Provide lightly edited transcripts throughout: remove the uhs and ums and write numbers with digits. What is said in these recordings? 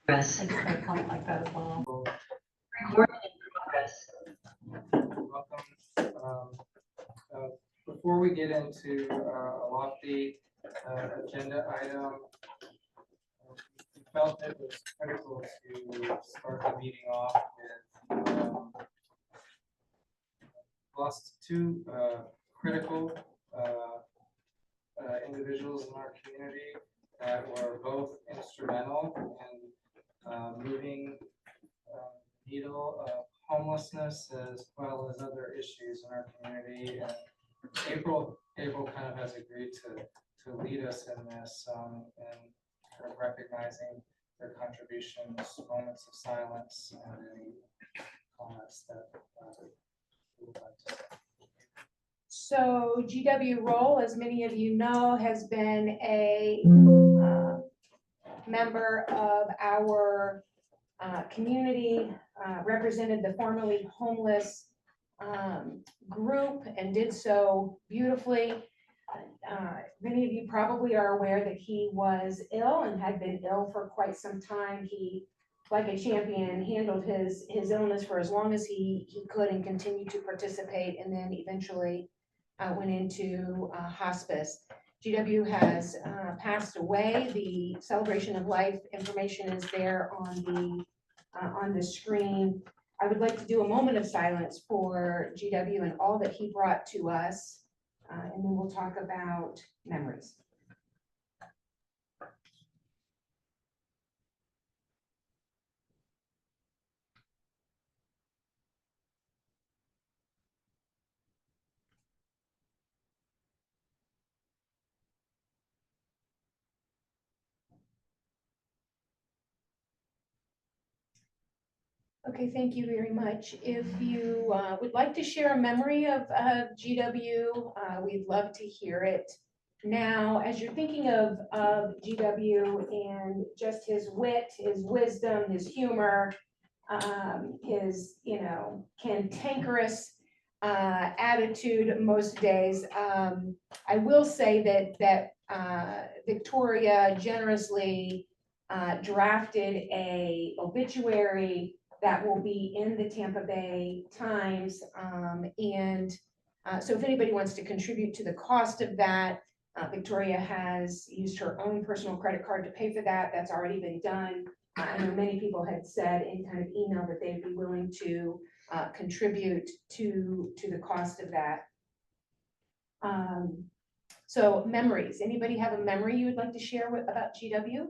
Press. I guess they call it like that as well. Recording in progress. Welcome. Before we get into a lofty agenda item, we felt it was critical to start the meeting off with lost two critical individuals in our community that were both instrumental in moving needle of homelessness as well as other issues in our community. And April kind of has agreed to lead us in this and kind of recognizing their contributions, moments of silence, and any comments that we would like to say. So GW Roll, as many of you know, has been a member of our community, represented the formerly homeless group and did so beautifully. Many of you probably are aware that he was ill and had been ill for quite some time. He, like a champion, handled his illness for as long as he could and continued to participate, and then eventually went into hospice. GW has passed away. The celebration of life information is there on the screen. I would like to do a moment of silence for GW and all that he brought to us, and then we'll talk about memories. Okay, thank you very much. If you would like to share a memory of GW, we'd love to hear it. Now, as you're thinking of GW and just his wit, his wisdom, his humor, his, cantankerous attitude most days, I will say that Victoria generously drafted a obituary that will be in the Tampa Bay Times. So if anybody wants to contribute to the cost of that, Victoria has used her own personal credit card to pay for that. That's already been done. I know many people had said in kind of email that they'd be willing to contribute to the cost of that. So memories, anybody have a memory you would like to share about GW?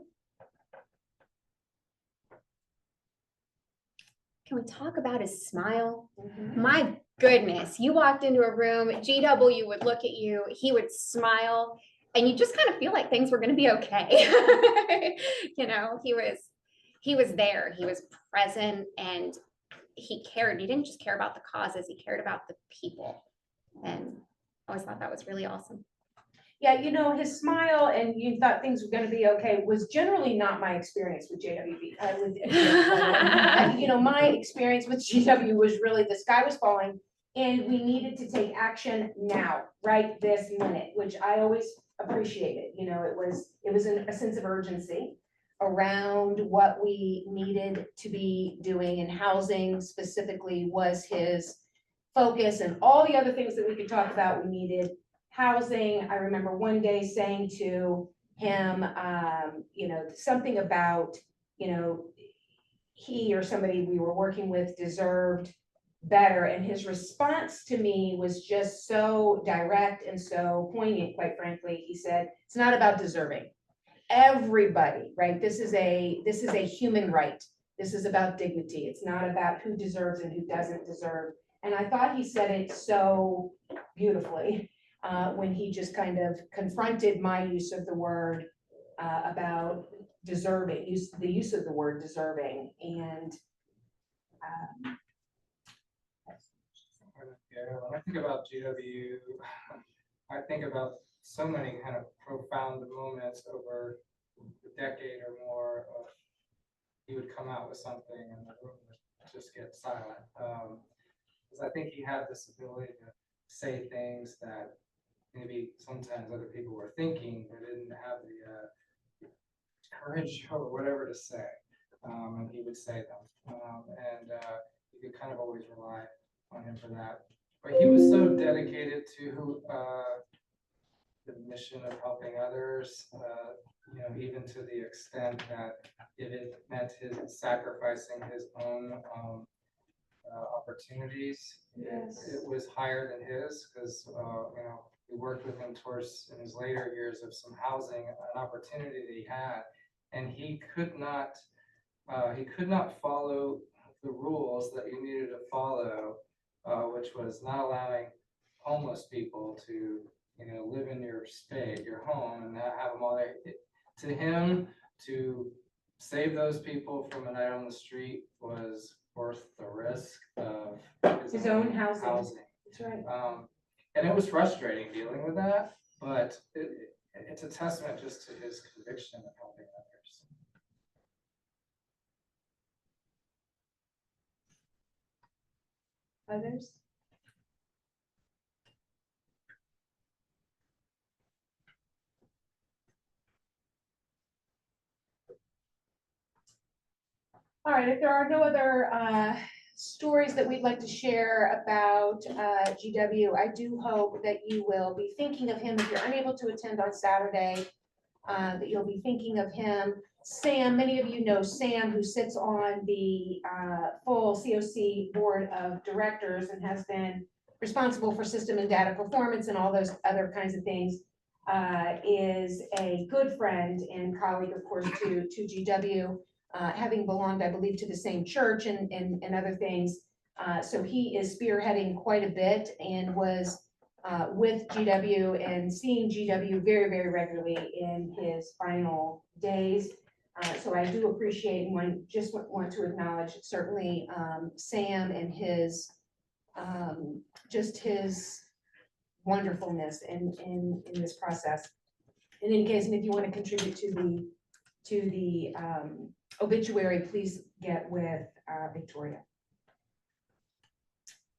Can we talk about his smile? Mm-hmm. My goodness, you walked into a room, GW would look at you, he would smile, and you just kind of feel like things were going to be okay. He was there, he was present, and he cared. He didn't just care about the causes, he cared about the people. And I always thought that was really awesome. Yeah, his smile and you thought things were going to be okay was generally not my experience with JWB. My experience with GW was really the sky was falling and we needed to take action now, right this minute, which I always appreciated. It was a sense of urgency around what we needed to be doing, and housing specifically was his focus, and all the other things that we could talk about we needed. Housing, I remember one day saying to him, something about, he or somebody we were working with deserved better. And his response to me was just so direct and so poignant, quite frankly. He said, it's not about deserving. Everybody, right? This is a human right. This is about dignity. It's not about who deserves and who doesn't deserve. And I thought he said it so beautifully. When he just kind of confronted my use of the word about deserving, the use of the word deserving. And when I think about GW, I think about so many kind of profound moments over a decade or more of he would come out with something and the room would just get silent. Because I think he had this ability to say things that maybe sometimes other people were thinking but didn't have the courage or whatever to say. and he would say them. You could kind of always rely on him for that. But he was so dedicated to the mission of helping others, even to the extent that it meant his sacrificing his own opportunities. Yes. It was higher than his because, we worked with him towards in his later years of some housing, an opportunity that he had, and he could not follow the rules that you needed to follow, which was not allowing homeless people to, live in your state, your home, and not have them all there. To him, to save those people from a night on the street was worth the risk of His own housing. That's right. And it was frustrating dealing with that, but it's a testament just to his conviction of helping others. Others? All right, if there are no other stories that we'd like to share about GW, I do hope that you will be thinking of him if you're unable to attend on Saturday, that you'll be thinking of him. Sam, many of you know Sam, who sits on the full COC board of directors and has been responsible for system and data performance and all those other kinds of things, is a good friend and colleague, of course, to GW. Having belonged, I believe, to the same church and other things. So he is spearheading quite a bit and was with GW and seeing GW very, very regularly in his final days. So I do appreciate and want to acknowledge certainly Sam and his just his wonderfulness in this process. In any case, and if you want to contribute to the obituary, please get with Victoria.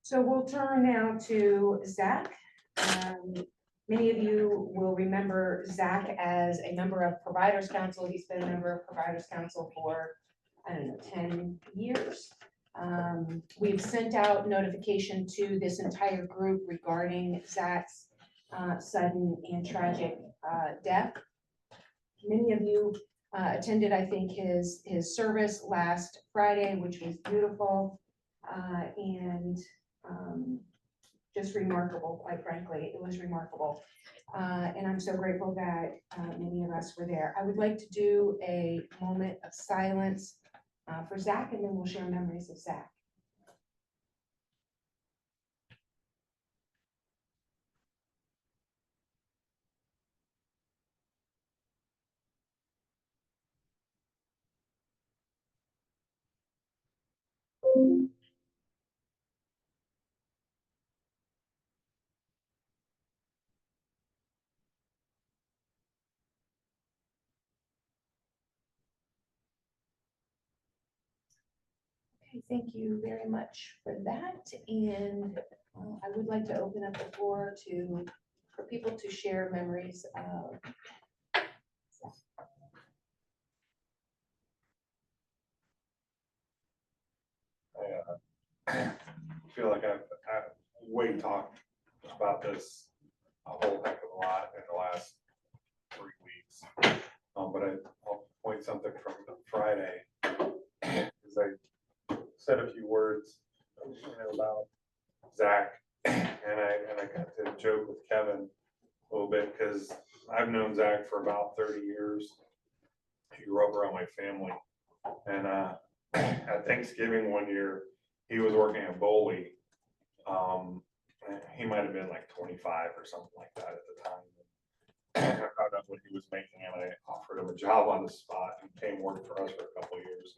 So we'll turn now to Zach. Many of you will remember Zach as a member of Providers Council. He's been a member of Providers Council for, 10 years. We've sent out notification to this entire group regarding Zach's sudden and tragic death. Many of you attended, I think, his service last Friday, which was beautiful and just remarkable, quite frankly. It was remarkable. And I'm so grateful that many of us were there. I would like to do a moment of silence for Zach, and then we'll share memories of Zach. Okay, thank you very much for that. And I would like to open up the floor for people to share memories of. I feel like I've way talked about this a whole heck of a lot in the last 3 weeks. But I'll point something from Friday, because I said a few words, about Zach, and I got to joke with Kevin a little bit, because I've known Zach for about 30 years. He grew up around my family, and at Thanksgiving one year, he was working at Boley. He might have been like 25 or something like that at the time. I found out what he was making, and I offered him a job on the spot, and came work for us for a couple of years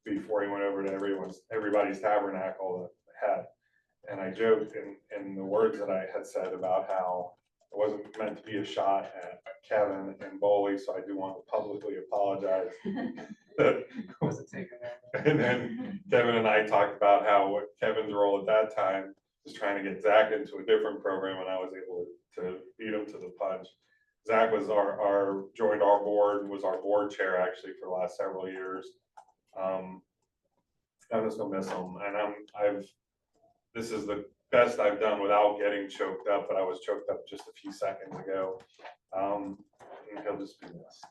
before he went over to everybody's tabernacle that had. And I joked in the words that I had said about how it wasn't meant to be a shot at Kevin and Boley, so I do want to publicly apologize. And then Kevin and I talked about how what Kevin's role at that time was trying to get Zach into a different program, and I was able to beat him to the punch. Zach was joined our board and was our board chair actually for the last several years. I'm just gonna miss him, and this is the best I've done without getting choked up, but I was choked up just a few seconds ago. And he'll just be missed.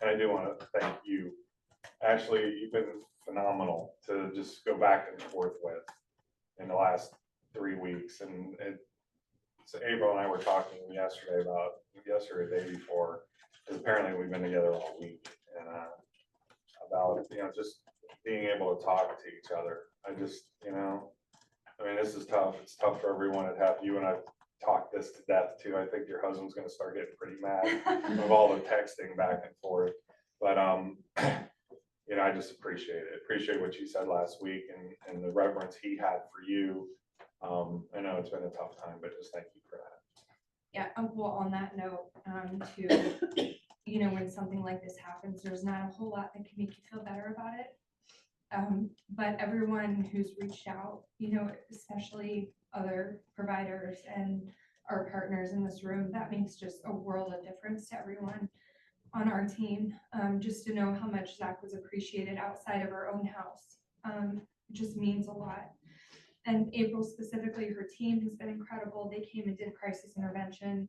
And I do want to thank you. Ashley, you've been phenomenal to just go back and forth with in the last 3 weeks. And so April and I were talking yesterday, the day before, because apparently we've been together all week, and about, just being able to talk to each other. I just, I mean, this is tough. It's tough for everyone to have you and I've talked this to death too. I think your husband's gonna start getting pretty mad with all the texting back and forth. But I just appreciate what you said last week and the reverence he had for you. I know it's been a tough time, but just thank you for that. Yeah, well, on that note, too, when something like this happens, there's not a whole lot that can make you feel better about it. But everyone who's reached out, especially other providers and our partners in this room, that makes just a world of difference to everyone on our team. Just to know how much Zach was appreciated outside of our own house, just means a lot. And April specifically, her team has been incredible. They came and did crisis intervention,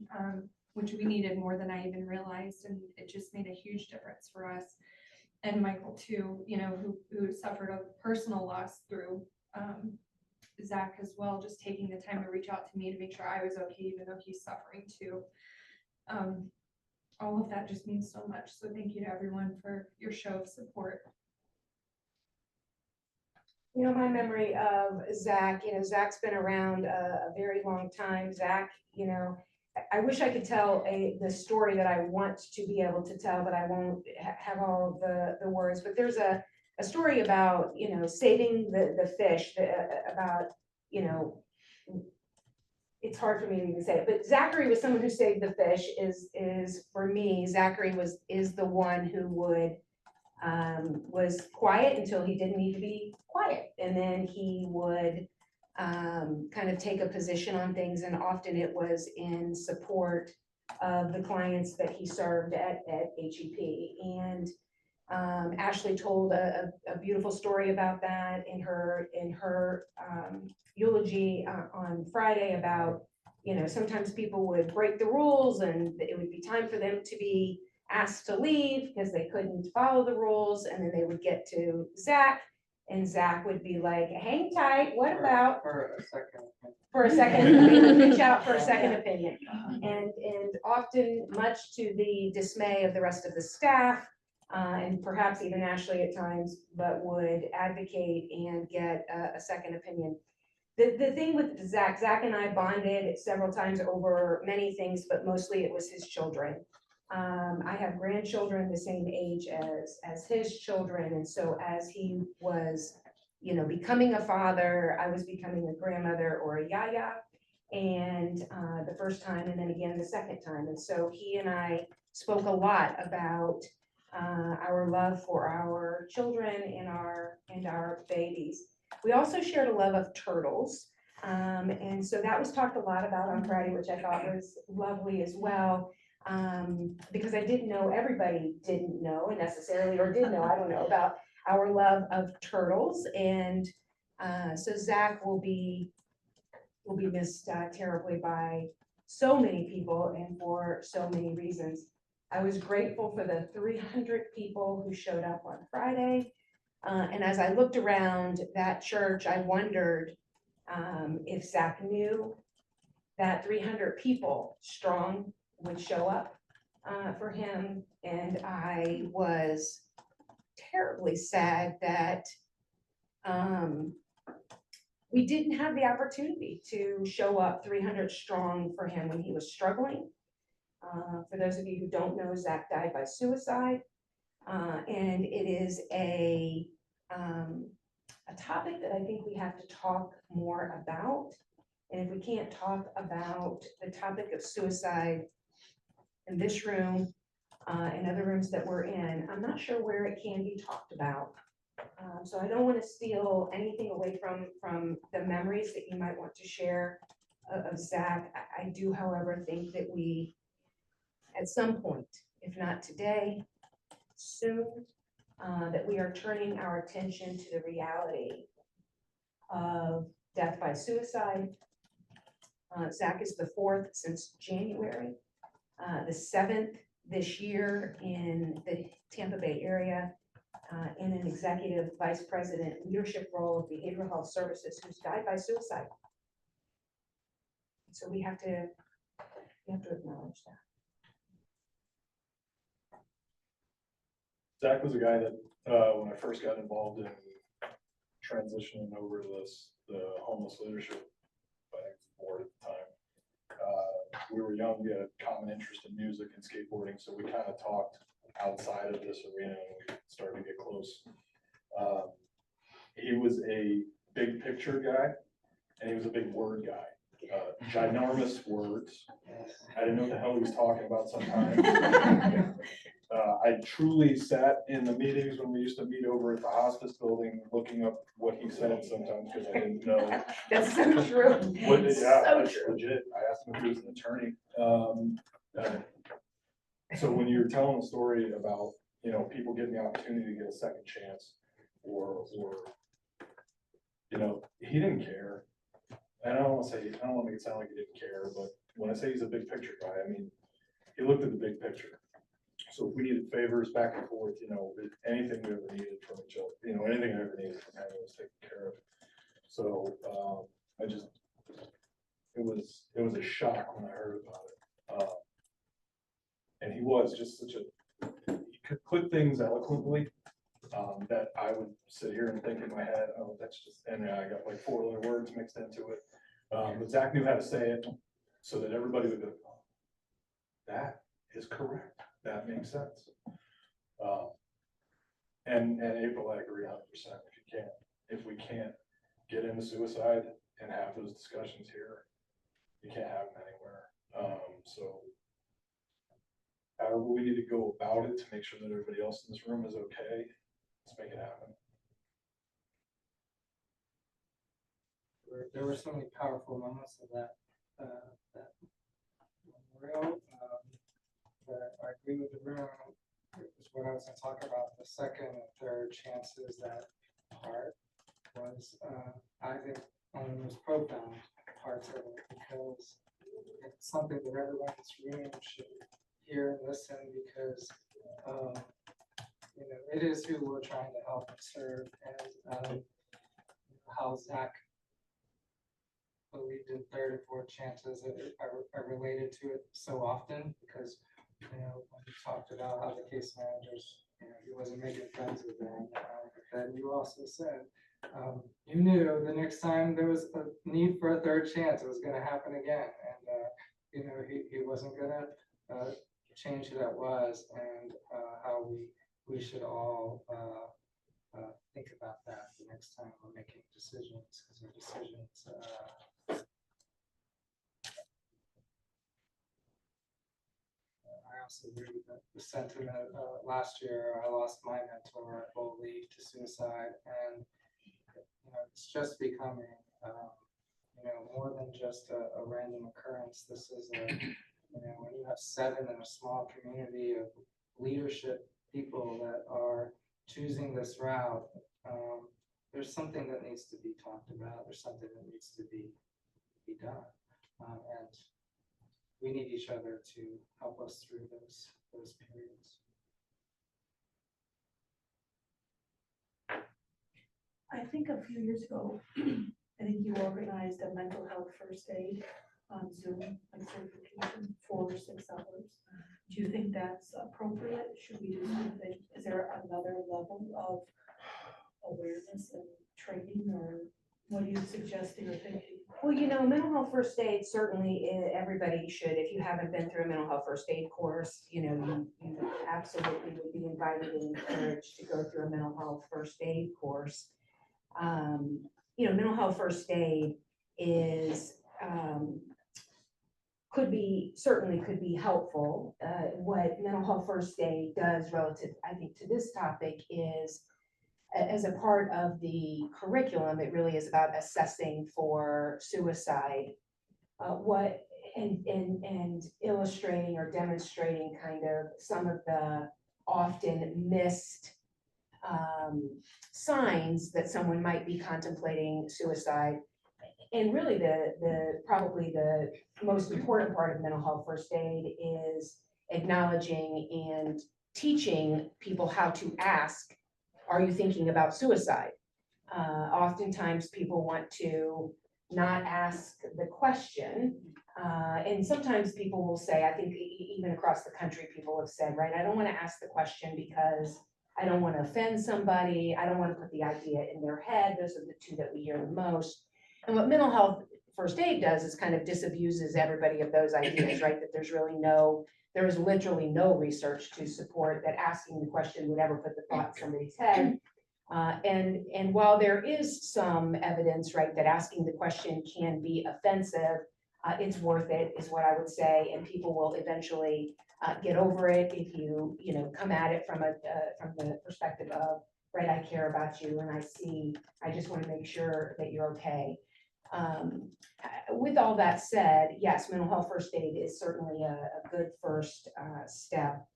which we needed more than I even realized, and it just made a huge difference for us. And Michael too, who suffered a personal loss through Zach as well, just taking the time to reach out to me to make sure I was okay, even though he's suffering too. All of that just means so much. So thank you to everyone for your show of support. My memory of Zach, Zach's been around a very long time. Zach, I wish I could tell the story that I want to be able to tell, but I won't have all the words. But there's a story about, saving the fish, about, it's hard for me to even say it, but Zachary was someone who saved the fish. Is for me, Zachary is the one who was quiet until he didn't need to be quiet, and then he would kind of take a position on things, and often it was in support of the clients that he served at HEP. And Ashley told a beautiful story about that in her eulogy on Friday about, sometimes people would break the rules and it would be time for them to be asked to leave because they couldn't follow the rules, and then they would get to Zach, and Zach would be like, hang tight, what about? For a second. For a second, they would reach out for a second opinion. And often, much to the dismay of the rest of the staff, and perhaps even Ashley at times, but would advocate and get a second opinion. The thing with Zach and I bonded several times over many things, but mostly it was his children. I have grandchildren the same age as his children. And so as he was, becoming a father, I was becoming a grandmother or a yaya, and the first time, and then again the second time. And so he and I spoke a lot about our love for our children and our babies. We also shared a love of turtles. And so that was talked a lot about on Friday, which I thought was lovely as well. Because I didn't know, everybody didn't know necessarily, or did know, I don't know, about our love of turtles. And so Zach will be missed terribly by so many people and for so many reasons. I was grateful for the 300 people who showed up on Friday. And as I looked around that church, I wondered if Zach knew that 300 people strong would show up for him. And I was terribly sad that we didn't have the opportunity to show up 300 strong for him when he was struggling. For those of you who don't know, Zach died by suicide. And it is a topic that I think we have to talk more about. And if we can't talk about the topic of suicide in this room and other rooms that we're in, I'm not sure where it can be talked about. So I don't want to steal anything away from the memories that you might want to share of Zach. I do, however, think that we, at some point if not today, soon, that we are turning our attention to the reality of death by suicide. Zach is the 4th since January, the 7th this year in the Tampa Bay area, in an executive vice president leadership role of behavioral health services, who's died by suicide. So we have to acknowledge that. Zach was a guy that, when I first got involved in transitioning over to the homeless leadership board at the time, we were young, we had a common interest in music and skateboarding, so we kind of talked outside of this arena and we started to get close. He was a big picture guy and he was a big word guy. Ginormous words. I didn't know what the hell he was talking about sometimes. I truly sat in the meetings when we used to meet over at the hospice building, looking up what he said sometimes because I didn't know. That's so true. What is, yeah, So that's true. legit. I asked him if he was an attorney. So when you're telling a story about, you know, people getting the opportunity to get a second chance or, you know, he didn't care. And I don't want to make it sound like he didn't care, but when I say he's a big picture guy, I mean, he looked at the big picture. So if we needed favors back and forth, you know, anything we ever needed from each other, you know, anything I ever needed from him was taken care of. So it was a shock when I heard about it. And he was just he could put things eloquently that I would sit here and think in my head, oh, that's just, and I got like 4 other words mixed into it. But Zach knew how to say it so that everybody would go, oh, that is correct. That makes sense. And April, I agree 100%. If we can't get into suicide and have those discussions here, you can't have them anywhere. So however we need to go about it to make sure that everybody else in this room is okay, let's make it happen. There were so many powerful moments of that memorial. But I agree with the room. Is what I was going to talk about. The second and third chances, that part was, I think, one of the most profound parts of it, because it's something that everyone in this room should hear and listen, because you know, it is who we're trying to help and serve, and how Zach believed in third and fourth chances. I related to it so often because, you know, when you talked about how the case managers, you know, he wasn't making friends with them. But then you also said, you knew the next time there was a need for a third chance, it was going to happen again. And, you know, he wasn't going to change who that was, and how we should all think about that the next time we're making decisions, because our decisions I also agree with the sentiment. Last year, I lost my mentor at Bold League to suicide, and you know, it's just becoming, you know, more than just a random occurrence. This is you know, when you have 7 in a small community of leadership people that are choosing this route, there's something that needs to be talked about. There's something that needs to be done, and we need each other to help us through those periods. I think a few years ago, I think you organized a mental health first aid on Zoom, like certification for 6 hours. Do you think that's appropriate? Should we do something? Is there another level of awareness and training, or what are you suggesting or thinking? Well, you know, mental health first aid, certainly everybody should. If you haven't been through a mental health first aid course, you know, you absolutely would be invited and encouraged to go through a mental health first aid course. You know, mental health first aid is, certainly could be helpful. What mental health first aid does relative, I think, to this topic is, as a part of the curriculum, it really is about assessing for suicide. What and illustrating or demonstrating kind of some of the often missed signs that someone might be contemplating suicide. And really probably the most important part of mental health first aid is acknowledging and teaching people how to ask, are you thinking about suicide? Oftentimes people want to not ask the question. And sometimes people will say, I think even across the country, people have said, right, I don't want to ask the question because I don't want to offend somebody. I don't want to put the idea in their head. Those are the two that we hear the most. And what mental health first aid does is kind of disabuses everybody of those ideas, right? That there is literally no research to support that asking the question would ever put the thought in somebody's head. And while there is some evidence, right, that asking the question can be offensive, it's worth it, is what I would say, and people will eventually get over it if you come at it from the perspective of, right, I care about you and I just want to make sure that you're okay. With all that said, yes, mental health first aid is certainly a good first step.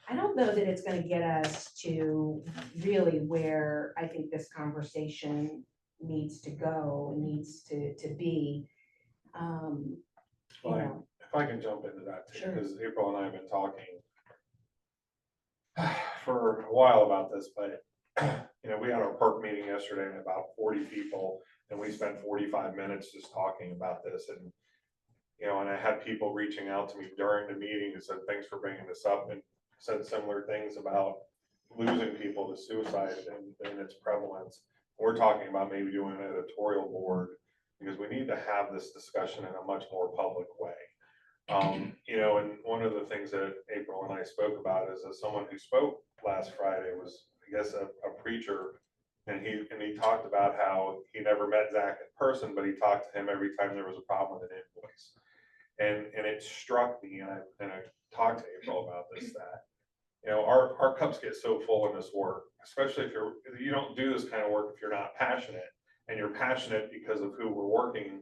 I don't know that it's going to get us to really where I think this conversation needs to go and needs to be. Well, if I can jump into that too, Sure. because April and I have been talking for a while about this, but we had our park meeting yesterday and about 40 people, and we spent 45 minutes just talking about this. And and I had people reaching out to me during the meeting and said, thanks for bringing this up, and said similar things about losing people to suicide and its prevalence. We're talking about maybe doing an editorial board because we need to have this discussion in a much more public way. And one of the things that April and I spoke about is that someone who spoke last Friday was, I guess, a preacher, and he talked about how he never met Zach in person, but he talked to him every time there was a problem with an invoice. And it struck me, and I talked to April about this, that our cups get so full in this work, especially if you don't do this kind of work if you're not passionate, and you're passionate because of who we're working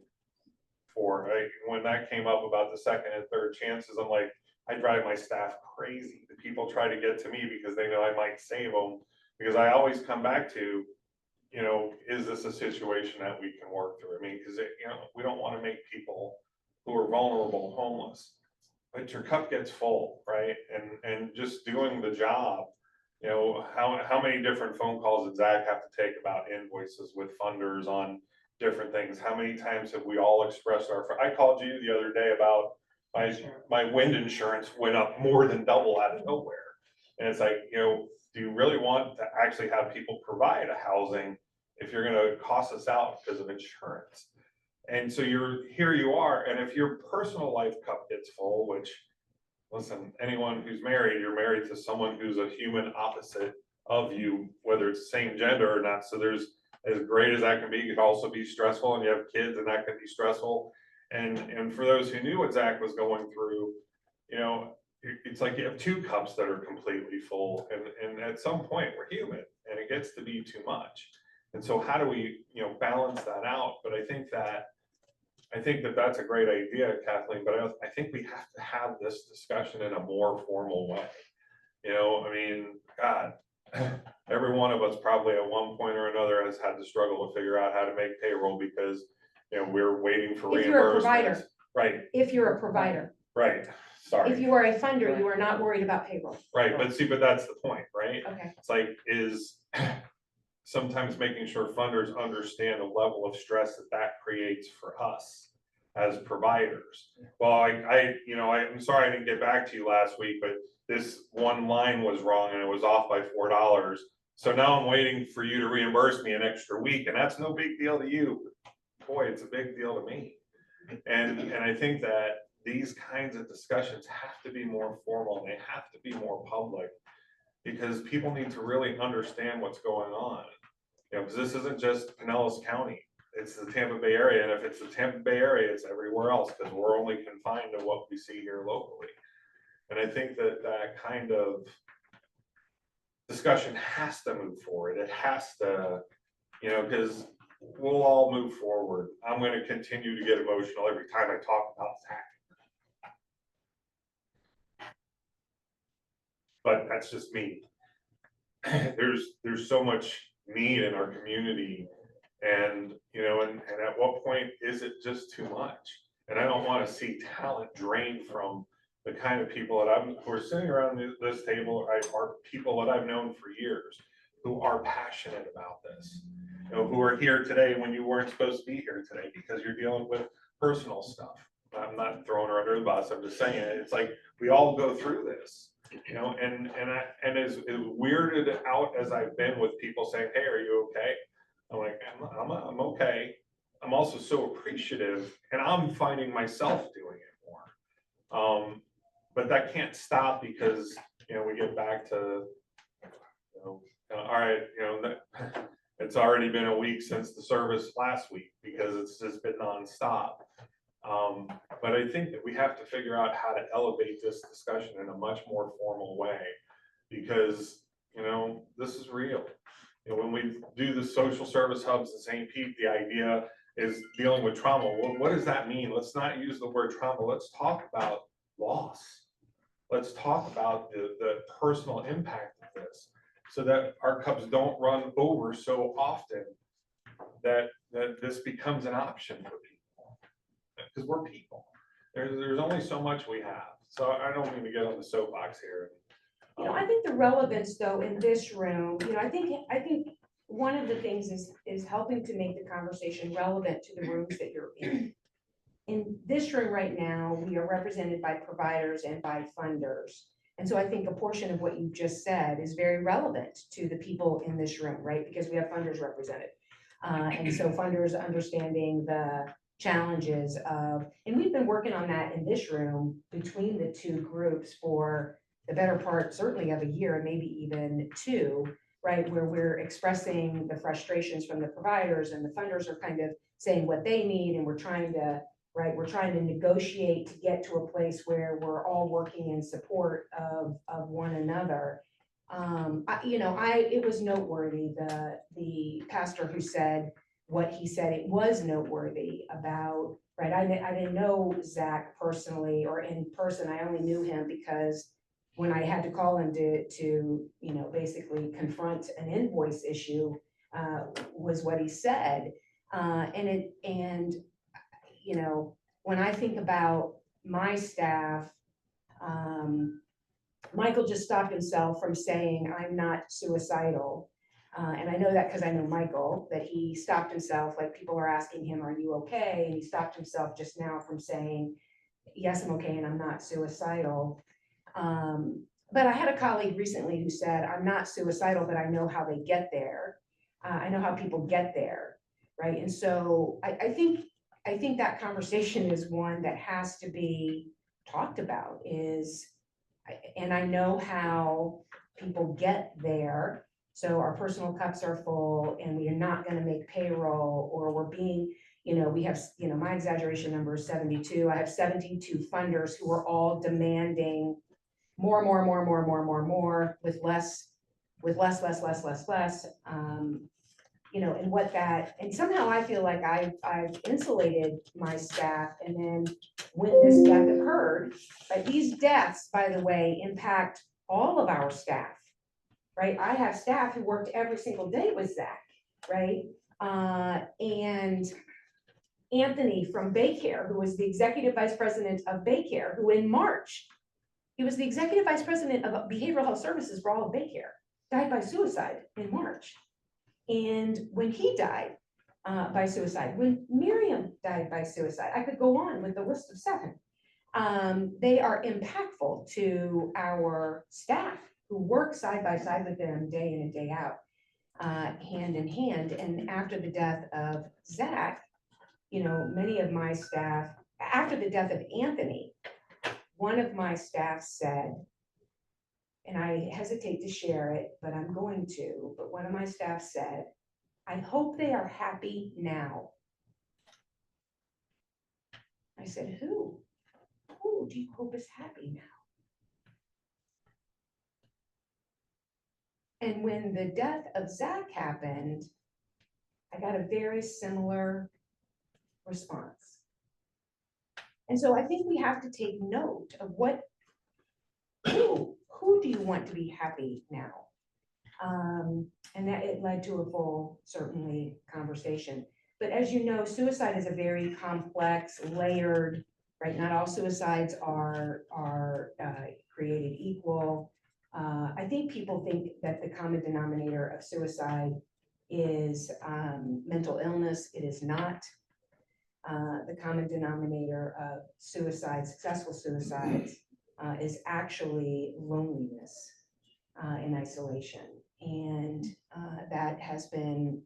for. Right? When that came up about the second and third chances, I'm like, I drive my staff crazy. The people try to get to me because they know I might save them, because I always come back to, is this a situation that we can work through? I mean, because we don't want to make people who are vulnerable homeless, but your cup gets full, right? And just doing the job, how many different phone calls did Zach have to take about invoices with funders on different things? How many times have we all expressed I called you the other day about my wind insurance went up more than double out of nowhere. And it's like, do you really want to actually have people provide a housing if you're going to cost us out because of insurance? And so here you are, and if your personal life cup gets full, which, listen, anyone who's married, you're married to someone who's a human opposite of you, whether it's the same gender or not. So there's, as great as that can be, it can also be stressful, and you have kids, and that can be stressful. And for those who knew what Zach was going through, it's like you have two cups that are completely full, and at some point we're human, and it gets to be too much. And so how do we, balance that out? But I think that that's a great idea, Kathleen, but I think we have to have this discussion in a more formal way. I mean, God, every one of us probably at one point or another has had to struggle to figure out how to make payroll because, we're waiting for reimbursements. If you're a provider. Right. If you're a provider. Right. Sorry. If you are a funder, you are not worried about payroll. Right. But that's the point, right? Okay. It's like, sometimes making sure funders understand the level of stress that creates for us as providers. Well, I'm sorry I didn't get back to you last week, but this one line was wrong and it was off by $4. So now I'm waiting for you to reimburse me an extra week, and that's no big deal to you. Boy, it's a big deal to me. And I think that these kinds of discussions have to be more formal, and they have to be more public, because people need to really understand what's going on. Because this isn't just Pinellas County, it's the Tampa Bay area. And if it's the Tampa Bay area, it's everywhere else, because we're only confined to what we see here locally. And I think that kind of discussion has to move forward. It has to, because we'll all move forward. I'm going to continue to get emotional every time I talk about Zach. but that's just me. There's so much need in our community, and, you know, and at what point is it just too much? And I don't want to see talent drained from the kind of people that who are sitting around this table, are people that I've known for years, who are passionate about this, you know, who are here today when you weren't supposed to be here today because you're dealing with personal stuff. I'm not throwing her under the bus, I'm just saying, it's like, we all go through this, you know, and as weirded out as I've been with people saying, hey, are you okay? I'm like, I'm okay. I'm also so appreciative, and I'm finding myself doing it more. But that can't stop because, you know, we get back to, you know, all right, you know, it's already been a week since the service last week because it's just been nonstop. But I think that we have to figure out how to elevate this discussion in a much more formal way, because, you know, this is real. You know, when we do the social service hubs in St. Pete, the idea is dealing with trauma. Well, what does that mean? Let's not use the word trauma. Let's talk about loss. Let's talk about the personal impact of this, so that our cups don't run over so often that this becomes an option for people, because we're people. There's only so much we have. So I don't mean to get on the soapbox here. You know, I think the relevance though in this room, you know, I think one of the things is helping to make the conversation relevant to the rooms that you're in. In this room right now, we are represented by providers and by funders. And so I think a portion of what you just said is very relevant to the people in this room, right? Because we have funders represented. And so funders understanding the challenges of, and we've been working on that in this room between the two groups for the better part, certainly of a year, and maybe even two, right? Where we're expressing the frustrations from the providers, and the funders are kind of saying what they need, and we're trying to negotiate to get to a place where we're all working in support of one another. It was noteworthy, the pastor who said what he said, it was noteworthy about, right? I didn't know Zach personally or in person. I only knew him because when I had to call him to basically confront an invoice issue, was what he said. When I think about my staff, Michael just stopped himself from saying, I'm not suicidal. And I know that because I know Michael, that he stopped himself, like people are asking him, are you okay? And he stopped himself just now from saying, yes, I'm okay, and I'm not suicidal. But I had a colleague recently who said, I'm not suicidal, but I know how they get there. I know how people get there, right? And so I think that conversation is one that has to be talked about, and I know how people get there. So our personal cups are full and we are not going to make payroll, or we're being, we have, my exaggeration number is 72. I have 72 funders who are all demanding more, with less. And what that, and somehow I feel like I've insulated my staff. And then when this death occurred, but these deaths, by the way, impact all of our staff, right? I have staff who worked every single day with Zach, right? And Anthony from Baycare, who was the executive vice president of Baycare, who in March, he was the executive vice president of behavioral health services for all of Baycare, died by suicide in March. And when he died by suicide, when Miriam died by suicide, I could go on with the list of 7. They are impactful to our staff who work side by side with them day in and day out, hand in hand. And after the death of Zach, many of my staff, after the death of Anthony, one of my staff said, and I hesitate to share it, but I'm going to, but one of my staff said, I hope they are happy now. I said, who? Who do you hope is happy now? And when the death of Zach happened, I got a very similar response. And so I think we have to take note of who who do you want to be happy now? And that it led to a full, certainly, conversation. But as you know, suicide is a very complex, layered, right? Not all suicides are created equal. I think people think that the common denominator of suicide is mental illness. It is not. The common denominator of suicide, successful suicides, is actually loneliness and isolation. And that has been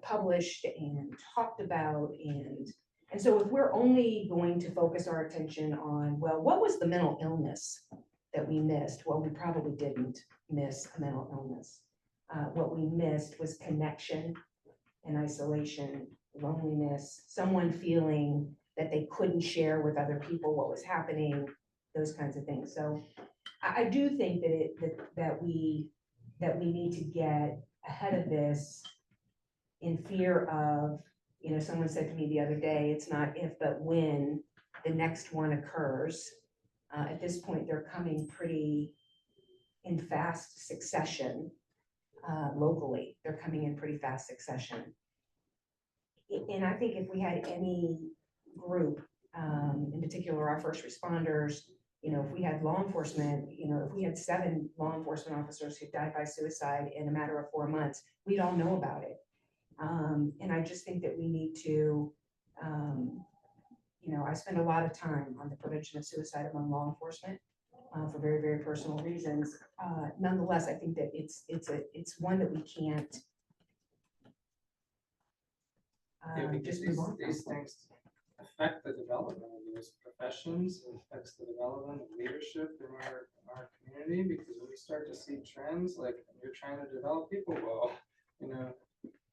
published and talked about. And so if we're only going to focus our attention on, well, what was the mental illness that we missed? Well, we probably didn't miss a mental illness. What we missed was connection and isolation, loneliness, someone feeling that they couldn't share with other people what was happening, those kinds of things. So I do think that we need to get ahead of this in fear of, someone said to me the other day, it's not if, but when the next one occurs. At this point, they're coming pretty in fast succession. Locally, they're coming in pretty fast succession. And I think if we had any group, in particular our first responders, if we had law enforcement, if we had 7 law enforcement officers who died by suicide in a matter of 4 months, we'd all know about it. And I just think that we need to, I spend a lot of time on the prevention of suicide among law enforcement for very, very personal reasons. Nonetheless, I think that it's one that we can't Yeah, because just move on from. these things affect the development of those professions, it affects the development of leadership in our community, because when we start to see trends, like you're trying to develop people, well,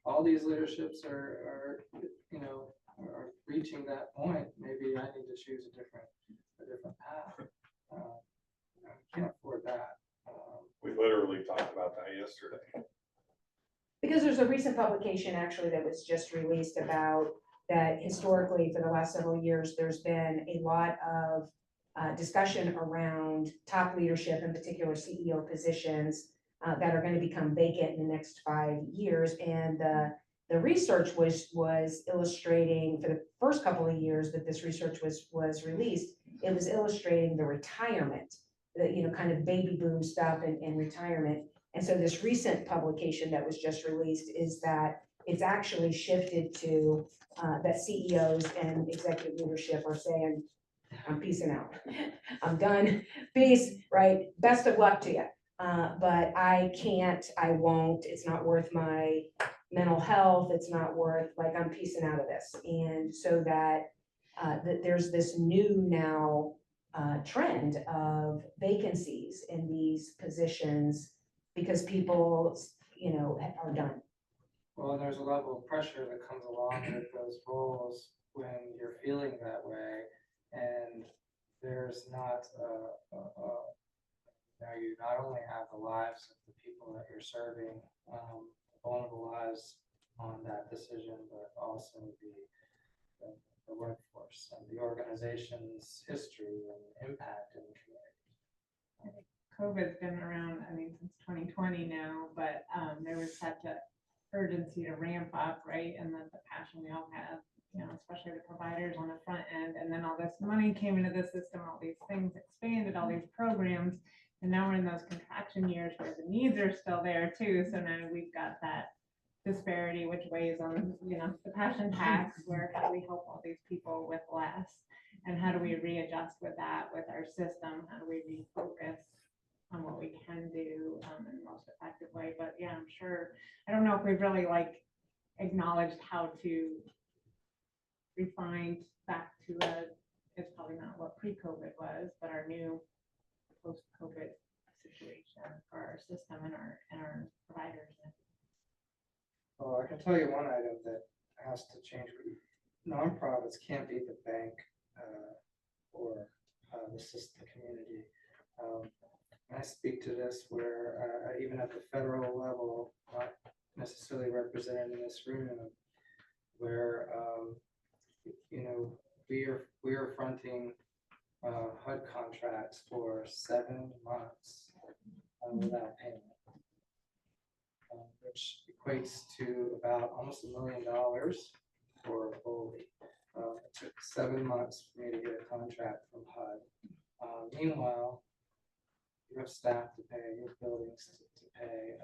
all these leaderships are reaching that point. Maybe I need to choose a different path. I can't afford that. We literally talked about that yesterday. Because there's a recent publication actually that was just released about that historically for the last several years, there's been a lot of discussion around top leadership, in particular CEO positions that are going to become vacant in the next 5 years. And the research was illustrating for the first couple of years that this research was released, it was illustrating the retirement, the kind of baby boom stuff and retirement. And so this recent publication that was just released is that it's actually shifted to that CEOs and executive leadership are saying, I'm peacing out. I'm done. Peace, right? Best of luck to you. But I can't, I won't, it's not worth my mental health. It's not worth, I'm peacing out of this. And so that there's this new now trend of vacancies in these positions because people, are done. Well, there's a level of pressure that comes along with those roles when you're feeling that way, and there's not you not only have the lives of the people that you're serving, vulnerable lives on that decision, but also the workforce and the organization's history and impact in the community. COVID's been around, since 2020 now, but there was such a urgency to ramp up, right? And the passion we all have, especially the providers on the front end. And then all this money came into the system, all these things expanded, all these programs. And now we're in those contraction years where the needs are still there too. So now we've got that disparity, which weighs on, the passion tax, where how do we help all these people with less? And how do we readjust with that, with our system? How do we refocus on what we can do in the most effective way? But yeah, I'm sure, I don't know if we've really acknowledged how to refine back to it's probably not what pre-COVID was, but our new post-COVID situation for our system and our providers. Well, I can tell you one item that has to change. Nonprofits can't be the bank or the community. I speak to this where even at the federal level, not necessarily represented in this room, where we are fronting HUD contracts for 7 months without payment. Which equates to about almost $1 million for a full week. It took 7 months for me to get a contract from HUD. Meanwhile, you have staff to pay, you have buildings to pay.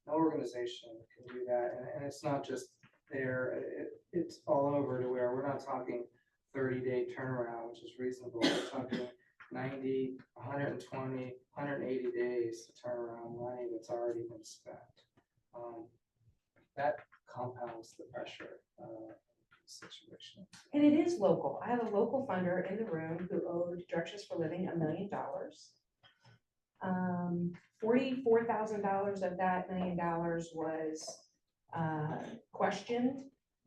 No organization can do that, and it's not just there. It's all over to where we're not talking 30-day turnaround, which is reasonable. We're talking 90, 120, 180 days to turn around money that's already been spent. That compounds the pressure situation. And it is local. I have a local funder in the room who owed Directions for Living $1 million. $44,000 of that $1 million was questioned.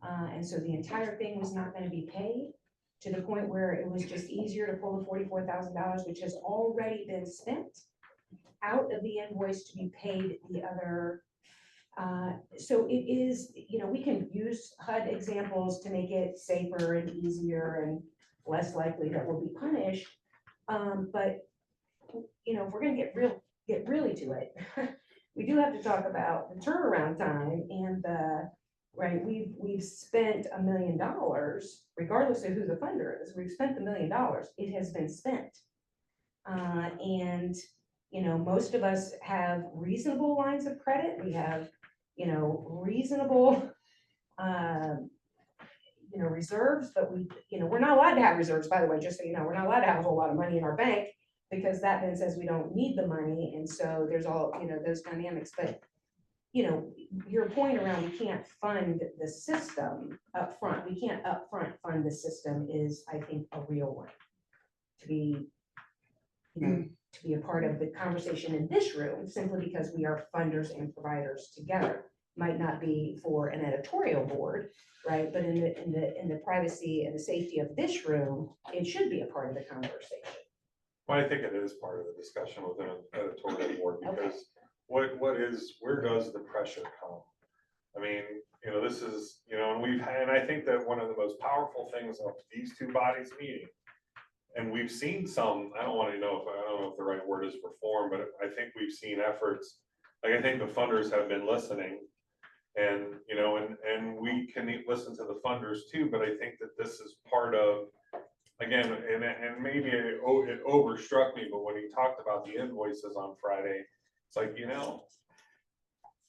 And so the entire thing was not going to be paid, to the point where it was just easier to pull the $44,000, which has already been spent, out of the invoice to be paid the other. So it is, we can use HUD examples to make it safer and easier and less likely that we'll be punished. But if we're gonna get really to it, we do have to talk about the turnaround time and right, we've spent $1 million, regardless of who the funder is. We've spent $1 million. It has been spent. And most of us have reasonable lines of credit. We have reasonable reserves, but we're not allowed to have reserves, by the way, just so you know. We're not allowed to have a whole lot of money in our bank, because that then says we don't need the money. And so there's all those dynamics. But your point around we can't fund the system up front, we can't upfront fund the system, is, I think, a real one to be to be a part of the conversation in this room, simply because we are funders and providers together. Might not be for an editorial board, right? But in the privacy and the safety of this room, it should be a part of the conversation. Well, I think it is part of the discussion within an editorial board, because Okay. where does the pressure come? I mean, this is, and I think that one of the most powerful things of these two bodies meeting, and we've seen some, I don't know if the right word is reform, but I think we've seen efforts, like I think the funders have been listening, and, and we can listen to the funders too, but I think that this is part of, again, and maybe it overstruck me, but when he talked about the invoices on Friday, it's like,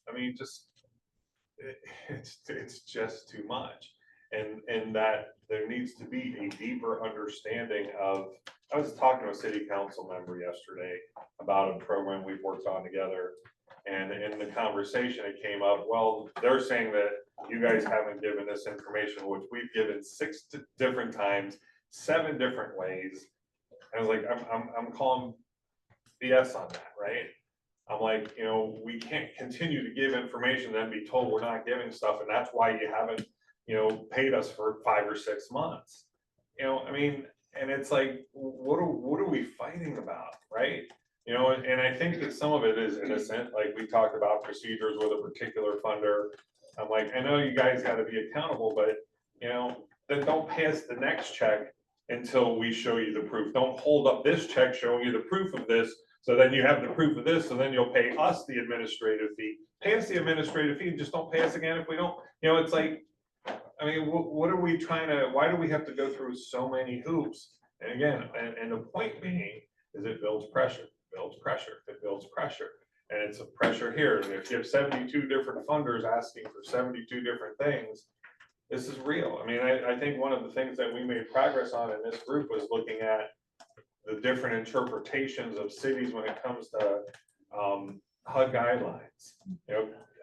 I mean, it's just too much. And that there needs to be a deeper understanding of, I was talking to a city council member yesterday about a program we've worked on together. And in the conversation, it came up, well, they're saying that you guys haven't given this information, which we've given 6 different times, 7 different ways. And I was like, I'm calling BS on that, right? I'm like, we can't continue to give information, then be told we're not giving stuff, and that's why you haven't, paid us for 5 or 6 months. I mean, and it's like, what are we fighting about, right? And I think that some of it is innocent, like we talked about procedures with a particular funder. I'm like, I know you guys got to be accountable, but then don't pay us the next check until we show you the proof. Don't hold up this check showing you the proof of this, so then you have the proof of this, so then you'll pay us the administrative fee. Pay us the administrative fee, just don't pay us again if we don't. It's like, I mean, what are we trying to, why do we have to go through so many hoops? And again, and the point being is it builds pressure, it builds pressure. And it's a pressure here. And if you have 72 different funders asking for 72 different things, this is real. I mean, I think one of the things that we made progress on in this group was looking at the different interpretations of cities when it comes to HUD guidelines.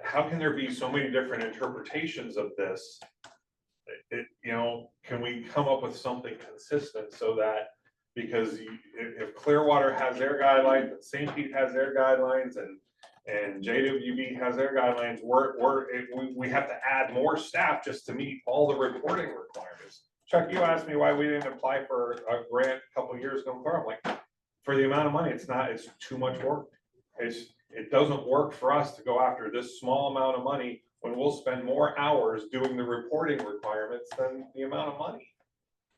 How can there be so many different interpretations of this? Can we come up with something consistent so that, because if Clearwater has their guidelines, and St. Pete has their guidelines, and JWB has their guidelines, we have to add more staff just to meet all the reporting requirements. Chuck, you asked me why we didn't apply for a grant a couple of years ago. I'm like, for the amount of money, it's too much work. It doesn't work for us to go after this small amount of money when we'll spend more hours doing the reporting requirements than the amount of money.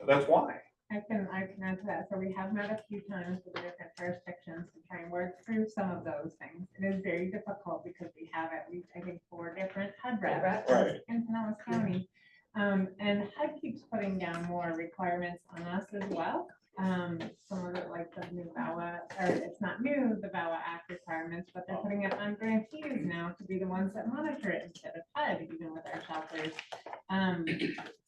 That's why. I can add to that. So we have met a few times with the different jurisdictions to try and work through some of those things. It is very difficult because we have at least, I think, 4 different HUD reps Right. in Pinellas County. And HUD keeps putting down more requirements on us as well. Some of it like the new VAWA, or it's not new, the VAWA Act requirements, but they're putting it on grantees now to be the ones that monitor it instead of HUD, even with our shelters.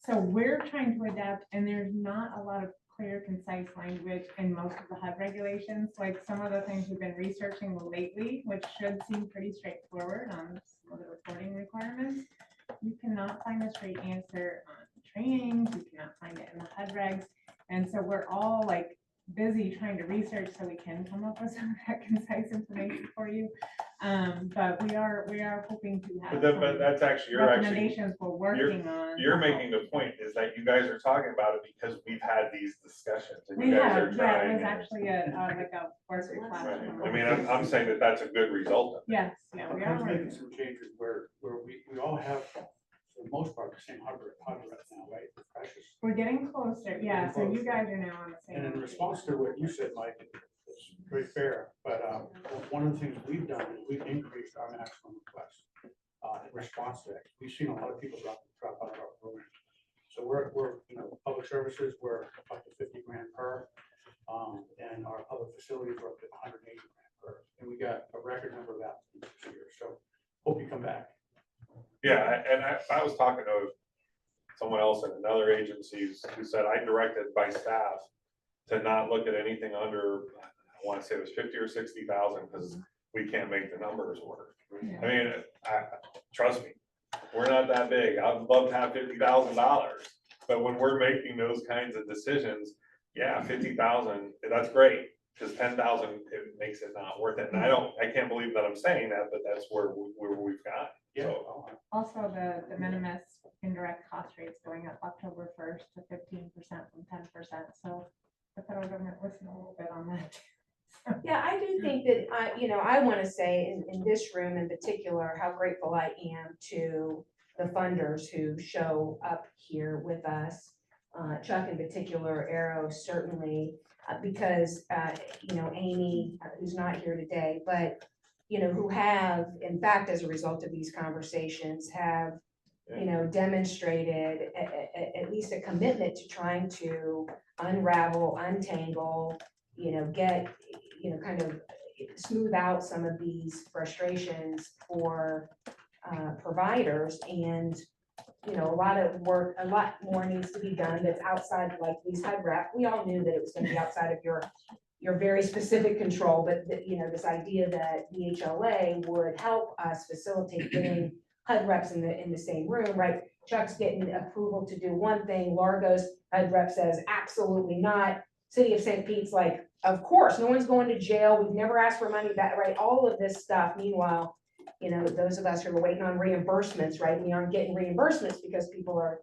So we're trying to adapt, and there's not a lot of clear, concise language in most of the HUD regulations. Like some of the things we've been researching lately, which should seem pretty straightforward on some of the reporting requirements. You cannot find a straight answer on trainings, you cannot find it in the HUD regs. And so we're all like busy trying to research so we can come up with some of that concise information for you. But we are hoping to have But some that's actually, you're actually, recommendations we're working on. you're making the point is that you guys are talking about it because we've had these discussions and We you guys have, are yeah, it trying. was and- actually like a work Right. reflection. I mean, I'm saying that that's a good result of it. Yes, yeah, we We're are. making some changes where we all have, for the most part, the same hardware reps now, right? Precious. We're getting closer, yeah, so you guys are now on the same. And in page. response to what you said, Mike, it's very fair, but one of the things we've done is we've increased our maximum requests in response to that. We've seen a lot of people drop out of our program. So we're, public services, we're up to 50 grand per, and our public facilities are up to 180 grand per. And we got a record number of applicants this year, so hope you come back. Yeah, and I was talking to someone else in another agency who said I directed my staff to not look at anything under, I want to say it was 50 or 60,000 because we can't make the numbers work. I mean, trust me, we're not that big. I'd love to have $50,000, but when we're making those kinds of decisions, yeah, 50,000, that's great. Because 10,000, it makes it not worth it. And I can't believe that I'm saying that, but that's where we've got. Yeah. So, Also, the de minimis indirect cost rates going up October 1st to 15% from 10%, so the federal government listened a little bit on that. Yeah, I do think that, I want to say in this room in particular, how grateful I am to the funders who show up here with us. Chuck in particular, Arrow certainly, because, Amy, who's not here today, but, who have, in fact, as a result of these conversations, have, demonstrated at least a commitment to trying to unravel, untangle, get, kind of smooth out some of these frustrations for providers. And, a lot of work, a lot more needs to be done that's outside of like these HUD rep. We all knew that it was going to be outside of your very specific control, but this idea that the HLA would help us facilitate getting HUD reps in the same room, right? Chuck's getting approval to do one thing, Largo's HUD rep says absolutely not. City of St. Pete's like, of course, no one's going to jail. We've never asked for money back, right? All of this stuff. Meanwhile, those of us who are waiting on reimbursements, right? We aren't getting reimbursements because people are.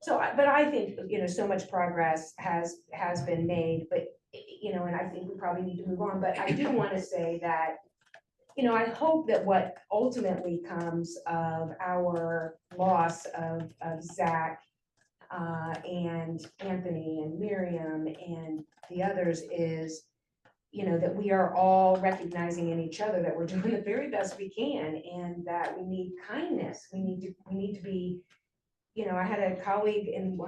So, but I think, so much progress has been made, but, and I think we probably need to move on, but I do want to say that, I hope that what ultimately comes of our loss of Zach and Anthony and Miriam and the others is, that we are all recognizing in each other that we're doing the very best we can and that we need kindness. We need to be, I had a colleague in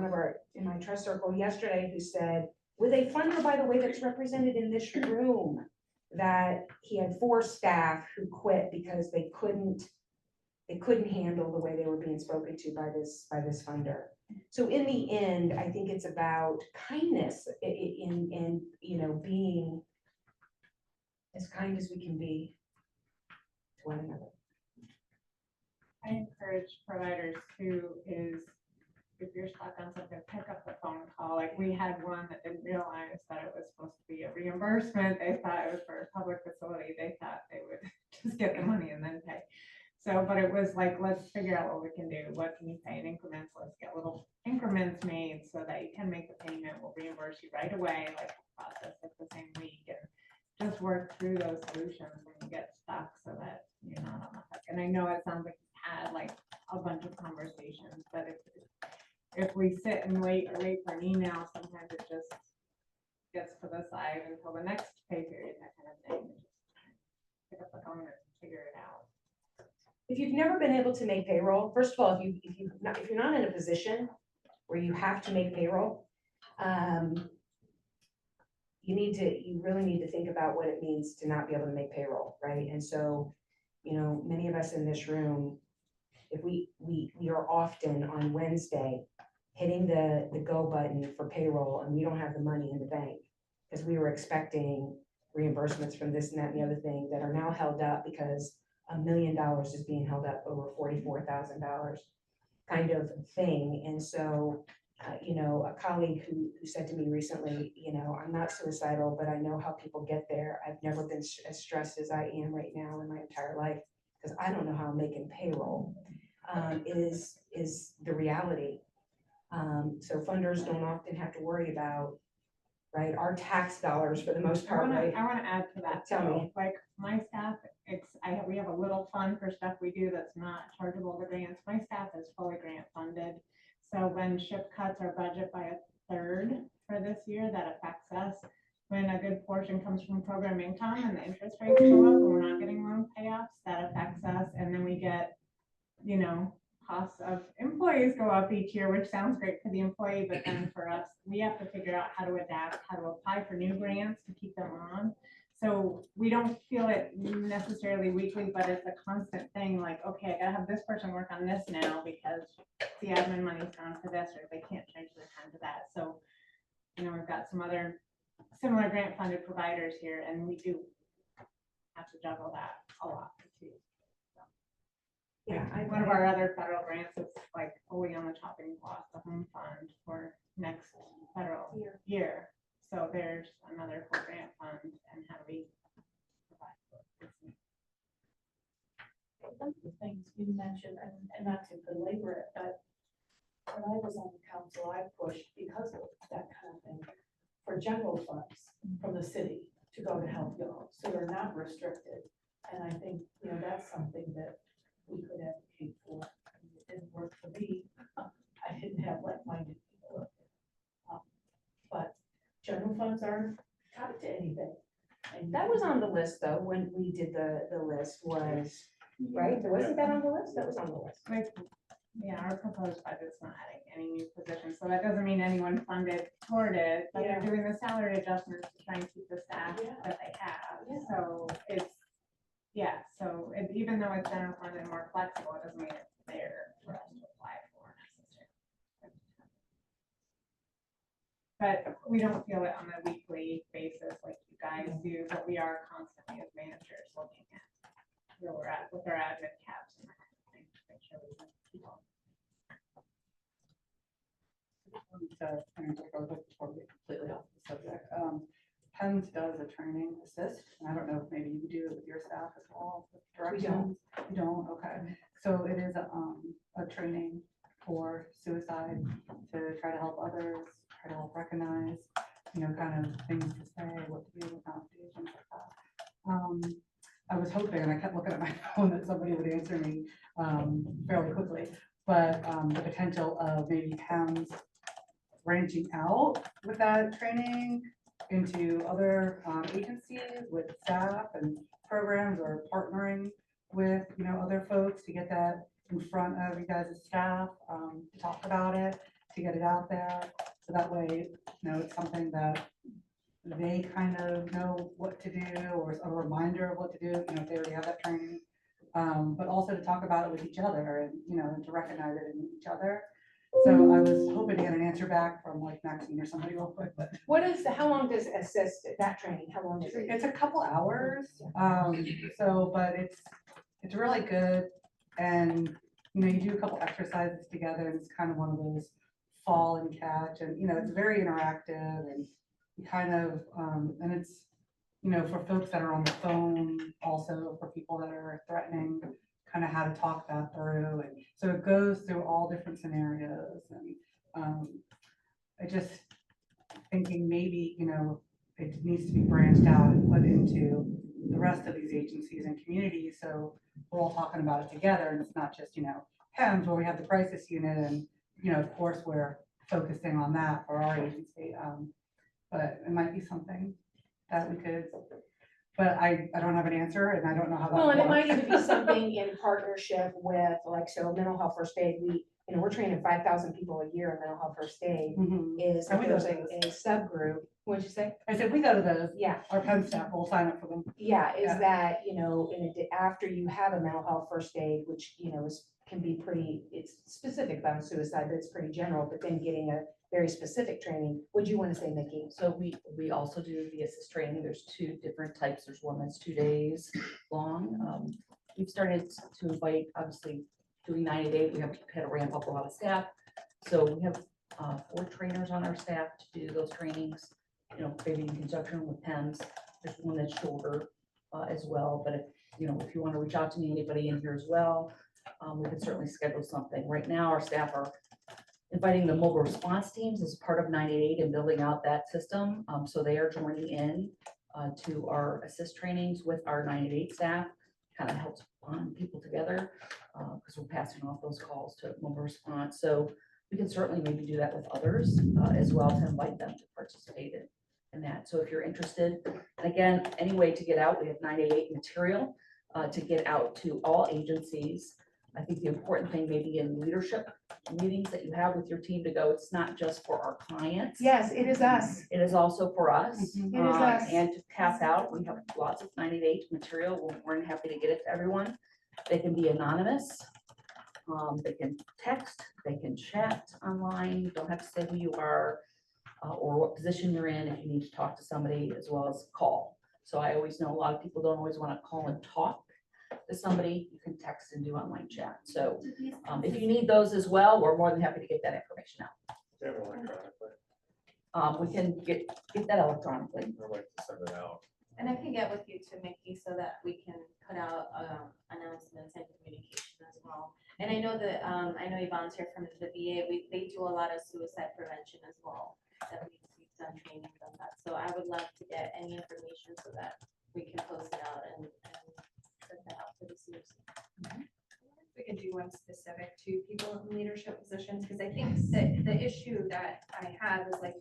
in my trust circle yesterday who said, with a funder, by the way, that's represented in this room, that he had 4 staff who quit because they couldn't handle the way they were being spoken to by this funder. So in the end, I think it's about kindness in being as kind as we can be to one another. I encourage providers too, is if you're stuck on something, pick up the phone call. Like we had one that didn't realize that it was supposed to be a reimbursement. They thought it was for a public facility. They thought they would just get the money and then pay. So, but it was like, let's figure out what we can do. What can you pay in increments? Let's get little increments made so that you can make the payment. We'll reimburse you right away, like process it the same week, and just work through those solutions when you get stuck so that you're not on the hook. And I know it sounds like you had like a bunch of conversations, but if we sit and wait for an email, sometimes it just live until the next pay period, that kind of thing. Pick up the phone and figure it out. If you've never been able to make payroll, first of all, if you're not in a position where you have to make payroll, you really need to think about what it means to not be able to make payroll, right? And so, many of us in this room, if we are often on Wednesday hitting the go button for payroll and we don't have the money in the bank because we were expecting reimbursements from this and that and the other thing that are now held up because $1 million is being held up over $44,000 kind of thing. And so, a colleague who said to me recently, I'm not suicidal, but I know how people get there. I've never been as stressed as I am right now in my entire life because I don't know how I'm making payroll. Is the reality. So funders don't often have to worry about, right, our tax dollars for the most part, right? I wanna add to that. Tell though. me. Like my staff, we have a little fund for stuff we do that's not chargeable to grants. My staff is fully grant funded. So when SHIP cuts our budget by 1/3 for this year, that affects us. When a good portion comes from program income and the interest rates go up and we're not getting loan payoffs, that affects us. And then we get, costs of employees go up each year, which sounds great for the employee, but then for us, we have to figure out how to adapt, how to apply for new grants to keep them on. So we don't feel it necessarily weekly, but it's a constant thing, like, okay, I gotta have this person work on this now because the admin money's gone to this, or they can't change their time to that. So, we've got some other similar grant funded providers here, and we do have to juggle that a lot too. Yeah, One of our other federal grants is like fully on the chopping block, the home fund for next federal year. So there's another full grant fund, and how do we provide for it? One of the things you mentioned, and not to belabor it, but when I was on the council, I pushed because of that kind of thing for general funds from the city to go to help y'all, so they're not restricted. And I think, that's something that we could advocate for. I mean, it didn't work for me. I didn't have like-minded people up there. But general funds aren't tied to anything. And that was on the list though, when we did the list was, right? Wasn't that on the list? That was on the list. Like, yeah, our proposed budget's not adding any new positions, so that doesn't mean anyone funded toward it, but they're doing the salary adjustments to try and keep the staff that they have. So it's, even though it's general fund and more flexible, it doesn't mean it's there for us to apply for necessarily. But we don't feel it on a weekly basis like you guys do, but we are constantly as managers looking at where we're at with our admin caps and that kind of thing, to make sure we can keep on. Before we get completely off the subject, PEMS does a training assist, and I don't know if maybe you do it with your staff as well. Directions. You don't, okay. So it is a training for suicide to try to help others, try to help recognize, kind of things to say, what to do, not to do, things like that. I was hoping, and I kept looking at my phone, that somebody would answer me fairly quickly, but the potential of maybe PEMS branching out with that training into other agencies with staff and programs, or partnering with, other folks to get that in front of you guys as staff, to talk about it, to get it out there. So that way, it's something that they kind of know what to do, or a reminder of what to do, if they already have that training. But also to talk about it with each other and, to recognize it in each other. So I was hoping to get an answer back from like Maxine or somebody real quick, but How long does assist that training? How long is it? it's a couple hours. But it's really good. And, you do a couple exercises together, and it's kind of one of those fall and catch, and, it's very interactive, and you kind of, and it's, for folks that are on the phone, also for people that are threatening, kind of how to talk that through. And so it goes through all different scenarios. And I just thinking maybe, it needs to be branched out and put into the rest of these agencies and communities. So we're all talking about it together, and it's not just, PEMS where we have the crisis unit, and, of course, we're focusing on that for our agency. But it might be something that we could, but I don't have an answer and I don't know how that Well, and it might works. even be something in partnership with, like, so mental health first aid, we're training 5,000 people a year in mental health first aid. Mhm. Is And if we go there's to a those. subgroup, what'd you say? I said, we go to those, Yeah, our Penn staff will sign up for them. yeah, is Yeah. that, after you have a mental health first aid, which, can be pretty, it's specific about suicide, but it's pretty general, but then getting a very specific training, what'd you want to say, Nikki? So we also do the assist training. There's two different types. There's one that's 2 days long. We've started to invite, obviously, doing 90-day, we have had to ramp up a lot of staff. So we have 4 trainers on our staff to do those trainings, maybe in conjunction with PEMS. There's one that's shorter as well, but if you want to reach out to me, anybody in here as well, we can certainly schedule something. Right now, our staff are inviting the mobile response teams as part of 98 and building out that system. So they are joining in to our assist trainings with our 98 staff, kind of helps bond people together because we're passing off those calls to mobile response. So we can certainly maybe do that with others as well to invite them to participate in that. So if you're interested, and again, any way to get out, we have 98 material to get out to all agencies. I think the important thing maybe in leadership meetings that you have with your team to go, it's not just for our clients. Yes, it is us. It is also for us. Mhm. It is us. And to pass out, we have lots of 98 material. We're more than happy to get it to everyone. They can be anonymous. They can text, they can chat online. You don't have to say who you are or what position you're in if you need to talk to somebody, as well as call. So I always know a lot of people don't always want to call and talk to somebody. You can text and do online chat. So if you need those as well, we're more than happy to get that information out. Yeah, electronically. We can get that electronically. I'd like to send it out. And I can get with you too, Mickey, so that we can put out announcements and communication as well. And I know that, I know Yvonne's here from the VA, they do a lot of suicide prevention as well. That we've done trainings on that, so I would love to get any information so that we can post it out and put that out for the CRC. We could do one specific to people in leadership positions, because I think that the issue that I have is like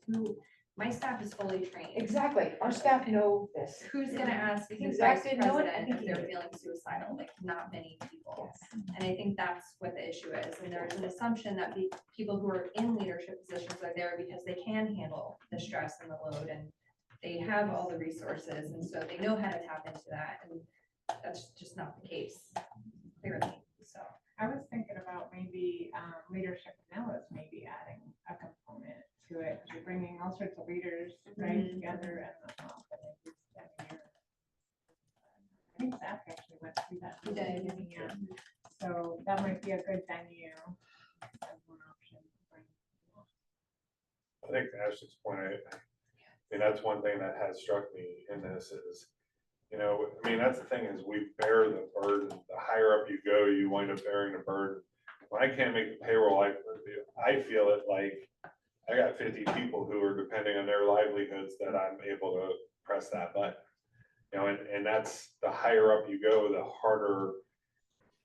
my staff is fully trained. Exactly. Our staff know this. Who's gonna ask Think who's Zach vice didn't know it? I president think if he they're did. feeling suicidal? Like, not many people. Yes. And I think that's what the issue is. And there's an assumption that people who are in leadership positions are there because they can handle the stress and the load, and they have all the resources, and so they know how to tap into that. And that's just not the case, clearly. So I was thinking about maybe leadership Pinellas maybe adding a component to it, because you're bringing all sorts of leaders right together and I think Zach actually went through that. He did. Yeah. So that might be a good venue as one option. I think to Ashley's point, I mean, that's one thing that has struck me in this is, that's the thing is we bear the burden. The higher up you go, you wind up bearing the burden. When I can't make the payroll, I feel it like I got 50 people who are depending on their livelihoods that I'm able to press that button. And that's the higher up you go, the harder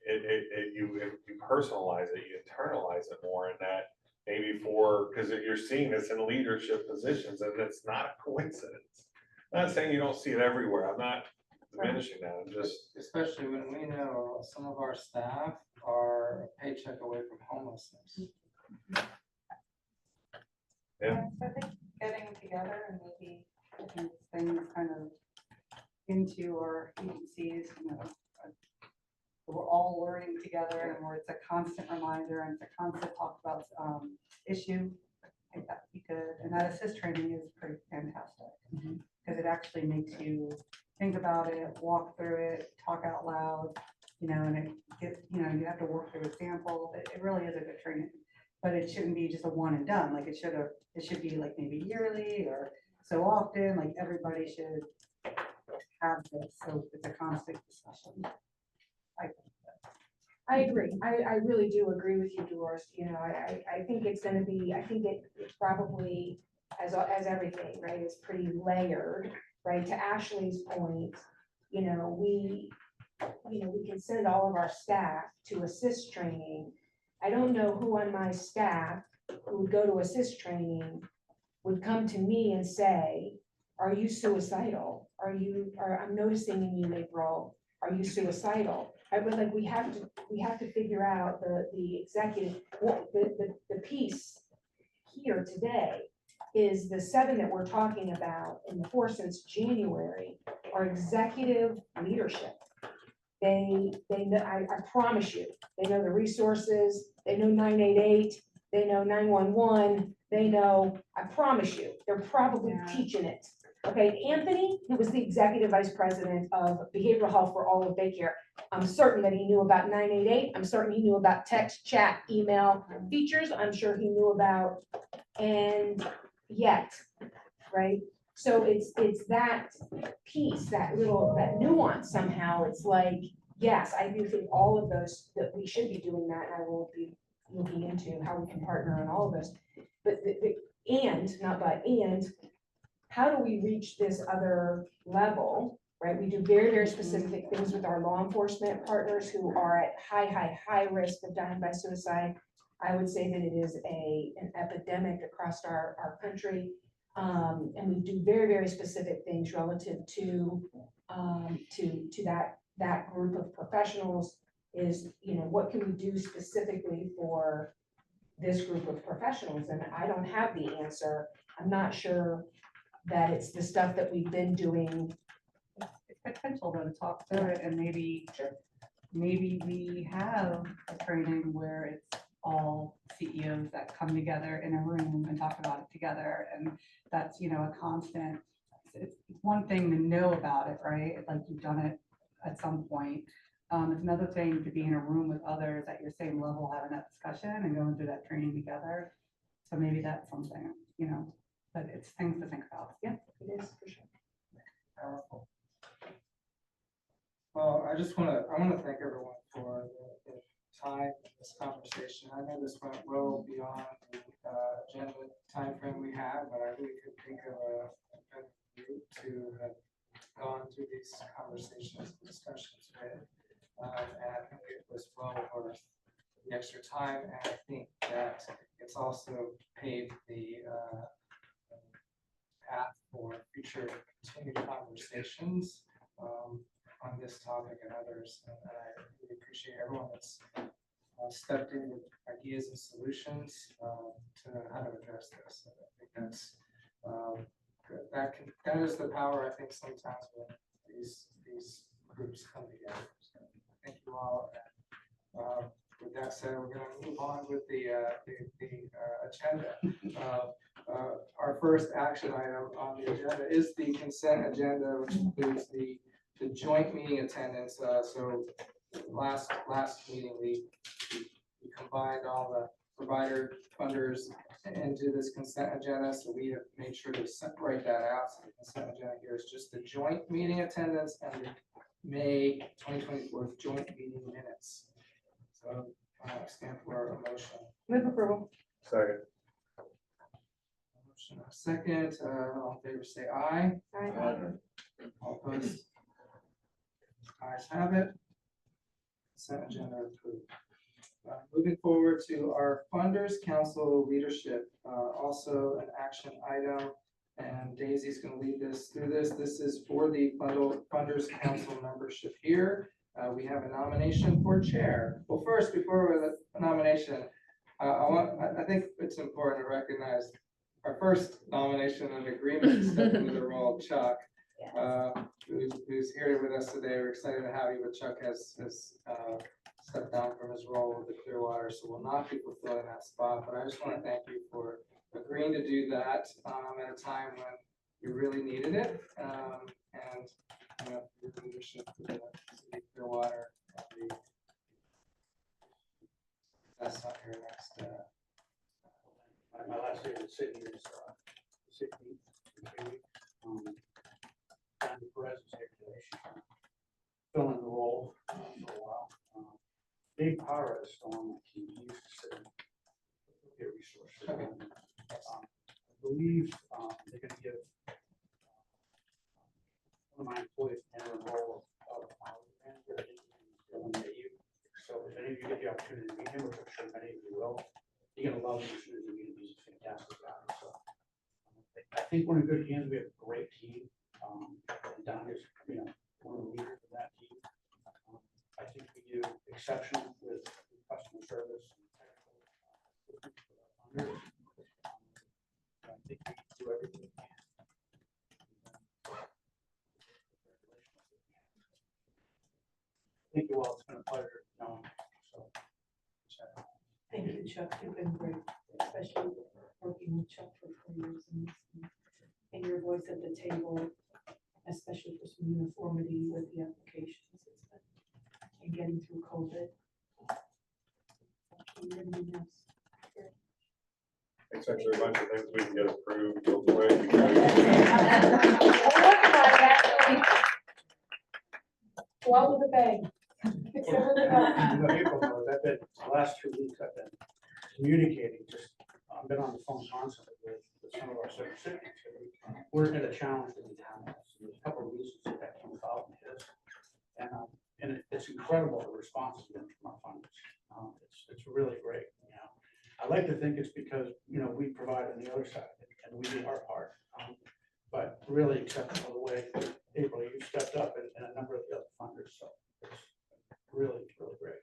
you personalize it, you internalize it more, and that maybe because you're seeing this in leadership positions, and it's not a coincidence. I'm not saying you don't see it everywhere. I'm not diminishing that. I'm just, Especially when we know some of our staff are a paycheck away from homelessness. Yeah. So I think getting together and maybe putting things kind of into our agencies, we're all learning together and where it's a constant reminder and it's a constant talk about issue. I think that'd be good. And that assist training is pretty fantastic because it actually makes you think about it, walk through it, talk out loud, and it gets, you have to work through examples. It really is a good training, but it shouldn't be just a one and done. Like it should be like maybe yearly or so often, like everybody should have this. So it's a constant discussion. I agree. I really do agree with you, Doris. I think it's gonna be, it's probably, as everything, right, it's pretty layered, right? To Ashley's point, we can send all of our staff to assist training. I don't know who on my staff who would go to assist training would come to me and say, are you suicidal? I'm noticing in you, April, are you suicidal? I would like, we have to figure out the executive, the piece here today is the 7 that we're talking about and the 4 since January are executive leadership. They know, I promise you, they know the resources, they know 988, they know 911, they know, I promise you, they're probably teaching it. Okay, Anthony, who was the executive vice president of behavioral health for all of daycare, I'm certain that he knew about 988. I'm certain he knew about text, chat, email features. I'm sure he knew about, and yet, right? So it's that piece, that nuance somehow. It's like, yes, I do think all of those, that we should be doing that. And I will be looking into how we can partner on all of those. But and how do we reach this other level, right? We do very, very specific things with our law enforcement partners who are at high risk of dying by suicide. I would say that it is an epidemic across our country. And we do very, very specific things relative to that group of professionals is, what can we do specifically for this group of professionals? And I don't have the answer. I'm not sure that it's the stuff that we've been doing. It's potential though to talk through it, and maybe we have a training where it's all CEOs that come together in a room and talk about it together, and that's, a constant. It's one thing to know about it, right? Like you've done it at some point. It's another thing to be in a room with others at your same level, having that discussion and going through that training together. So maybe that's something, but it's things to think about. Yeah, it is for sure. Powerful. Well, I want to thank everyone for the time in this conversation. I know this went well beyond the agenda timeframe we had, but I really could think of a group to have gone through these conversations and discussions with. And I think it was well worth the extra time. And I think that it's also paved the path for future continued conversations on this topic and others. And I really appreciate everyone that's stepped in with ideas and solutions to how to address this. And I think that's that is the power, I think, sometimes when these groups come together. So thank you all. And, with that said, we're going to move on with the agenda. Our first action item on the agenda is the consent agenda, which includes the joint meeting attendance. So last meeting, we combined all the provider funders into this consent agenda. So we have made sure to separate that out. So the consent agenda here is just the joint meeting attendance and the May 2024 joint meeting minutes. So stand for a motion. Move approval. Second. Motion a second. All in favor say aye. Aye. All opposed? Ayes have it. Consent agenda approved. Moving forward to our Funders Council leadership, also an action item, and Daisy's going to lead us through this. This is for the Funders Council membership here. We have a nomination for chair. Well, first, before the nomination, I think it's important to recognize our first nomination and agreement to step into the role of Chuck, who's here with us today. We're excited to have you, but Chuck has stepped down from his role with the Clearwater, so will not be fulfilling that spot. But I just want to thank you for agreeing to do that at a time when you really needed it, and your leadership for the city of Clearwater. That's not here next. My last day in the city is 16th. Andy Perez is here today. She's filling the role for a while. Dave Parra is still on my team. He used to sit in the resource. I believe they're going to give one of my employees in the role of manager. So if any of you get the opportunity to meet him, which I'm sure many of you will, you're going to love him as soon as you meet him. He's a fantastic guy. So I think we're in good hands. We have a great team. exceptional with customer service. I think we do everything we can. Thank you all, it's been a pleasure knowing you, so. Thank you, Chuck, you've been great, especially working with Chuck for 4 years and your voice at the table, especially for some uniformity with the applications it's been, and getting through COVID. You're gonna be missed. It's actually a bunch of things we can get approved real quick. Swallow the bag. April knows, I've been, the last 2 weeks, I've been communicating, just, I've been on the phone constantly with some of our citizens. We're at a challenge that we have, there's a couple of reasons that came about in his. And it's incredible the response has been from our funders. It's really great, you know. I like to think it's because, you know, we provide on the other side and we do our part. But really acceptable the way, April, you stepped up and a number of the other funders, so it's really, really great.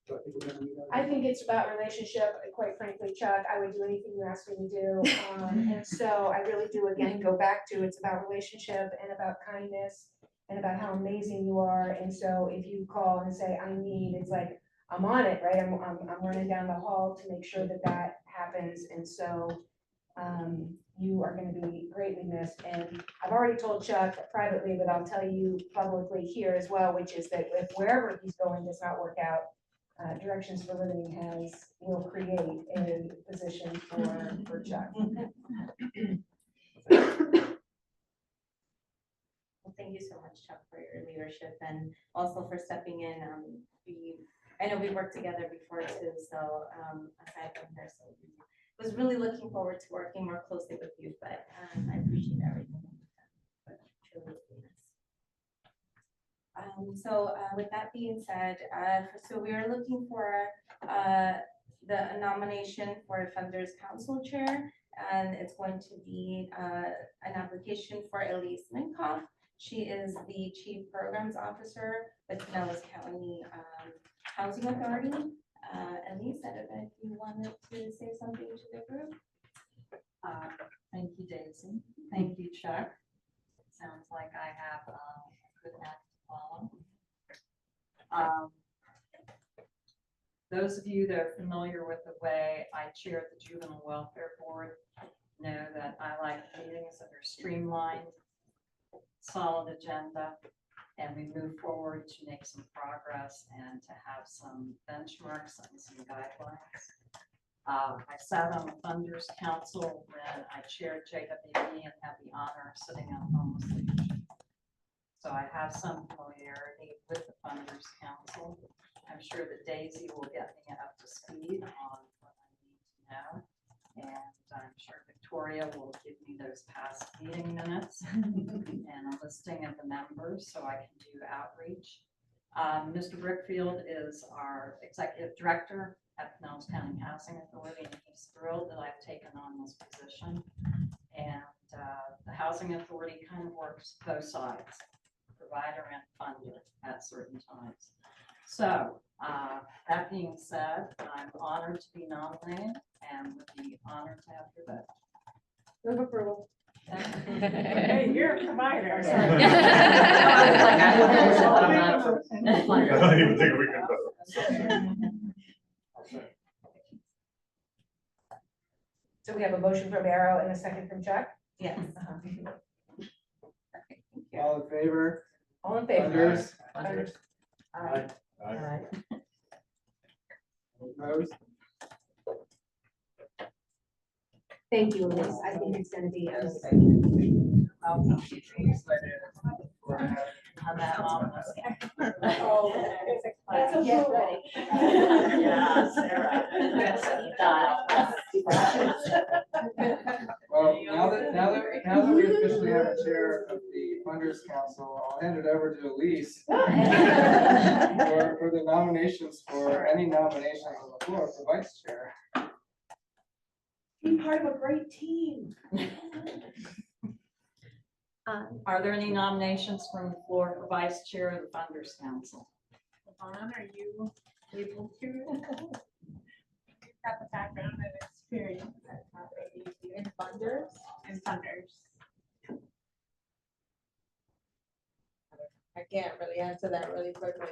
So I think we're gonna meet up. I think it's about relationship, and quite frankly, Chuck, I would do anything you ask me to do. And so I really do, again, go back to, it's about relationship and about kindness and about how amazing you are. And so if you call and say, I need, it's like, I'm on it, right? I'm running down the hall to make sure that that happens. And so you are going to be greatly missed. And I've already told Chuck privately, but I'll tell you publicly here as well, which is that if wherever he's going does not work out, Directions for Living will create a position for Chuck. Well, thank you so much, Chuck, for your leadership and also for stepping in. I know we worked together before too, so aside from her, so I was really looking forward to working more closely with you, but I appreciate everything. Truly nice. So with that being said, so we are looking for the nomination for Funders Council Chair, and it's going to be an application for Elise Minkoff. She is the Chief Programs Officer with Pinellas County Housing Authority. Elise, I don't know if you wanted to say something to the group. Thank you, Daisy. Thank you, Chuck. Sounds like I have a good act to follow. Those of you that are familiar with the way I chair the Juvenile Welfare Board know that I like meetings that are streamlined, solid agenda, and we move forward to make some progress and to have some benchmarks and some guidelines. I sat on the Funders Council when I chaired JWB and had the honor of sitting on homeless leadership. So I have some familiarity with the Funders Council. I'm sure that Daisy will get me up to speed on what I need to know. And I'm sure Victoria will give me those past meeting minutes and a listing of the members so I can do outreach. Mr. Brickfield is our executive director at Pinellas County Housing Authority, and he's thrilled that I've taken on this position. And the Housing Authority kind of works both sides, provider and funder at certain times. So that being said, I'm honored to be nominated and would be honored to have your vote. Move approval. Hey, you're a provider. I don't even think we can vote. So we have a motion from Arrow and a second from Chuck. Yes. All in favor? All in favor? Funders? Funders. Aye. Aye. Opposed? Thank you, Elise. I think it's gonna be. On that long list. Oh, That's okay. Get ready. Yeah, Sarah. Well, now that we officially have a chair of the Funders Council, I'll hand it over to Elise for the nominations, for any nominations on the floor for vice chair. Be part of a great team. Are there any nominations from the floor for vice chair of the Funders Council? Yvonne, are you able to? You've got the background and experience at ADC In funders? and funders. I can't really answer that really quickly,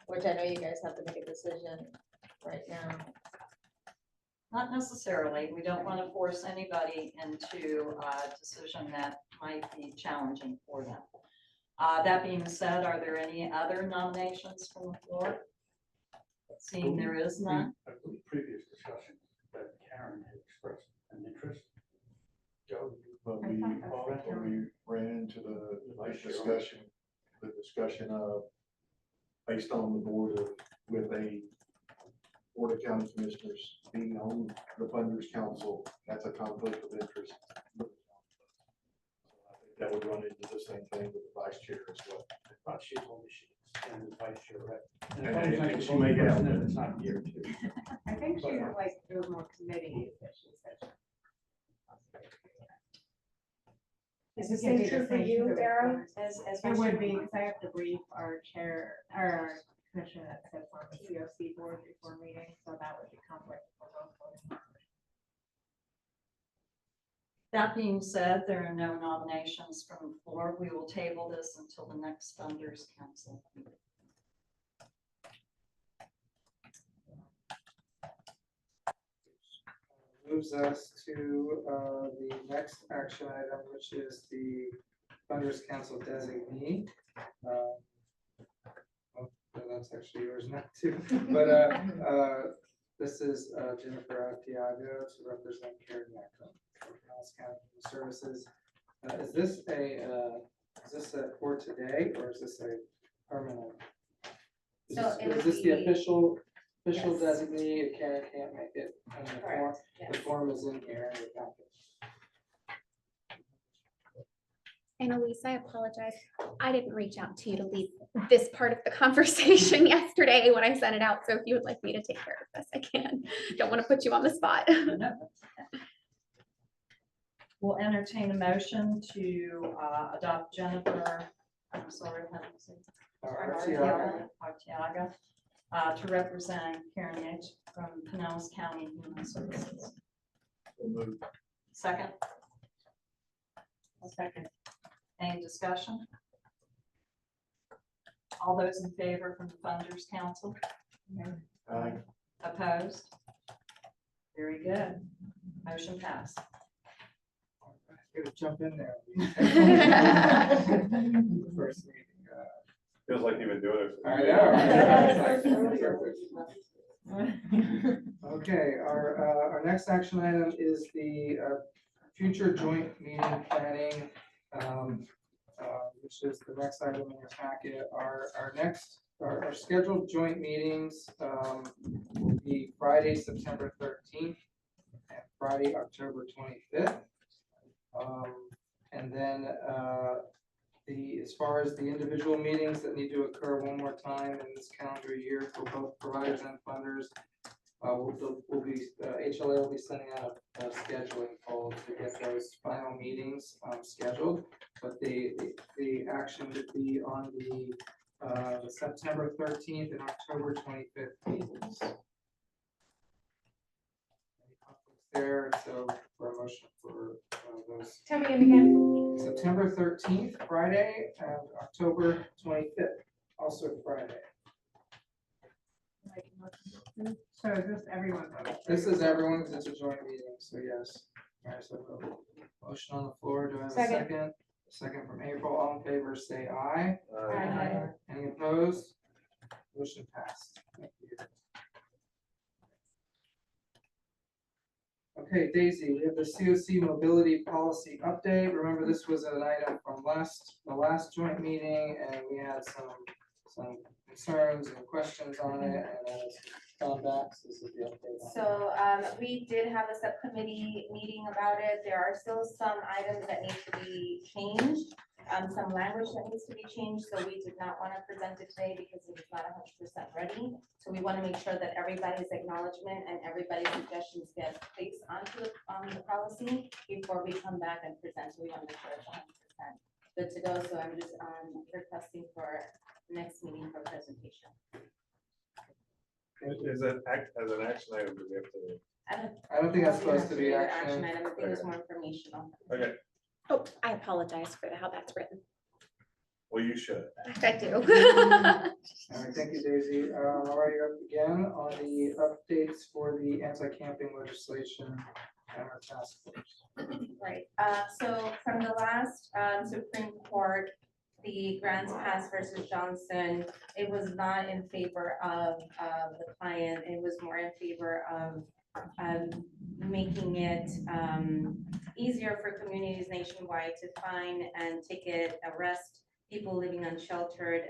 which I know you guys have to make a decision right now. Not necessarily. We don't want to force anybody into a decision that might be challenging for them. That being said, are there any other nominations from the floor? Seeing there is none. I believe previous discussions that Karen had expressed an interest. Joe, But I we, thought that's what when we ran into the discussion of, based on the with a board of county commissioners being on the funders council, that's a conflict of interest. I think that would run into the same thing with the vice chair as well. I thought she told me she extended vice chair, right? And And she may have that. It's not here too. I think she was like, there was more committees that she said. Is the same true for you, Darren? It would be, because I have to brief our chair, our commissioner that sits on the COC board before meeting, so that would be conflict for both voting. That being said, there are no nominations from the floor. We will table this until the next funders council. Moves us to the next action item, which is the Funders Council designee. Oh, that's actually yours now too, but this is Jennifer Tiago to represent Karen Yackel for Pinellas County Human Services. Is this a for today, or is this a permanent? So it would Is this the be- official Yes. designee? Karen can't make it. And the form- Correct, The yes. form is in here in your packet. And Elise, I apologize. I didn't reach out to you to lead this part of the conversation yesterday when I sent it out. So if you would like me to take care of this, I can. Don't want to put you on the spot. No. We'll entertain a motion to adopt Jennifer, I'm sorry, how do you say? Arteaga, to represent Karen H. from Pinellas County Human Services. Second? A second. Any discussion? All those in favor from the Funders Council? Opposed? Very good. Motion passed. Gotta jump in there. First meeting. Feels like you've been doing it. I know. Okay, our next action item is the future joint meeting planning, which is the next item in your packet. Our scheduled joint meetings will be Friday, September 13th and Friday, October 25th. And then as far as the individual meetings that need to occur one more time in this calendar year for both providers and funders, HLA will be sending out a scheduling poll to get those final meetings scheduled. But the action would be on the September 13th and October 25th meetings. Any conflicts there? So for a motion for those. Tell me again. September 13th, Friday, and October 25th, also Friday. So is this everyone? This is everyone, because it's a joint meeting, so yes. All right, so motion on the floor, do I have a Second. second? Second from April, all in favor, say aye. Aye. Any opposed? Motion passed. Thank you. Okay, Daisy, we have the COC mobility policy update. Remember, this was an item from the last joint meeting, and we had some concerns and questions on it, and it's gone back, so this is the update. on it. So, we did have a subcommittee meeting about it. There are still some items that need to be changed. Some language that needs to be changed, so we did not want to present it today because it is not 100% ready. So we want to make sure that everybody's acknowledgement and everybody's suggestions get placed onto the policy before we come back and present. So we want to make sure it's 100% good to go. So I'm just requesting for next meeting for presentation. Is it as an action item, do we have to? I don't think that's supposed to be Action action. item, I think it was more informational. Okay, Oh, I apologize for how that's written. well, you should. I do. All right, thank you, Daisy. All right, you're up again on the updates for the anti-camping legislation and our task force. Right, so from the last Supreme Court, the Grants Pass versus Johnson, it was not in favor of the client, it was more in favor of making it easier for communities nationwide to find and ticket, arrest people living unsheltered,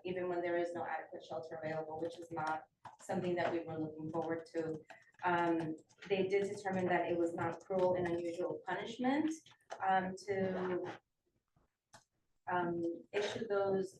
even when there is no adequate shelter available, which is not something that we were looking forward to. They did determine that it was not cruel and unusual punishment to issue those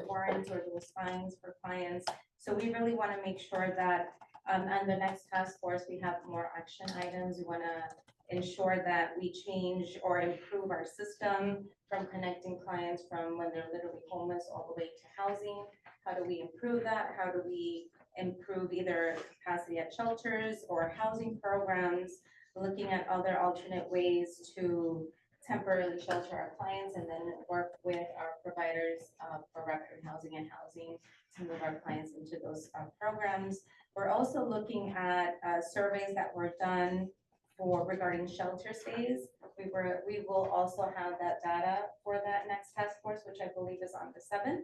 warrants or those fines for clients. So we really want to make sure that on the next task force, we have more action items. We want to ensure that we change or improve our system from connecting clients from when they're literally homeless all the way to housing. How do we improve that? How do we improve either capacity at shelters or housing programs, looking at other alternate ways to temporarily shelter our clients and then work with our providers for record housing and housing to move our clients into those programs. We're also looking at surveys that were done for regarding shelter stays. We will also have that data for that next task force, which I believe is on the 7th.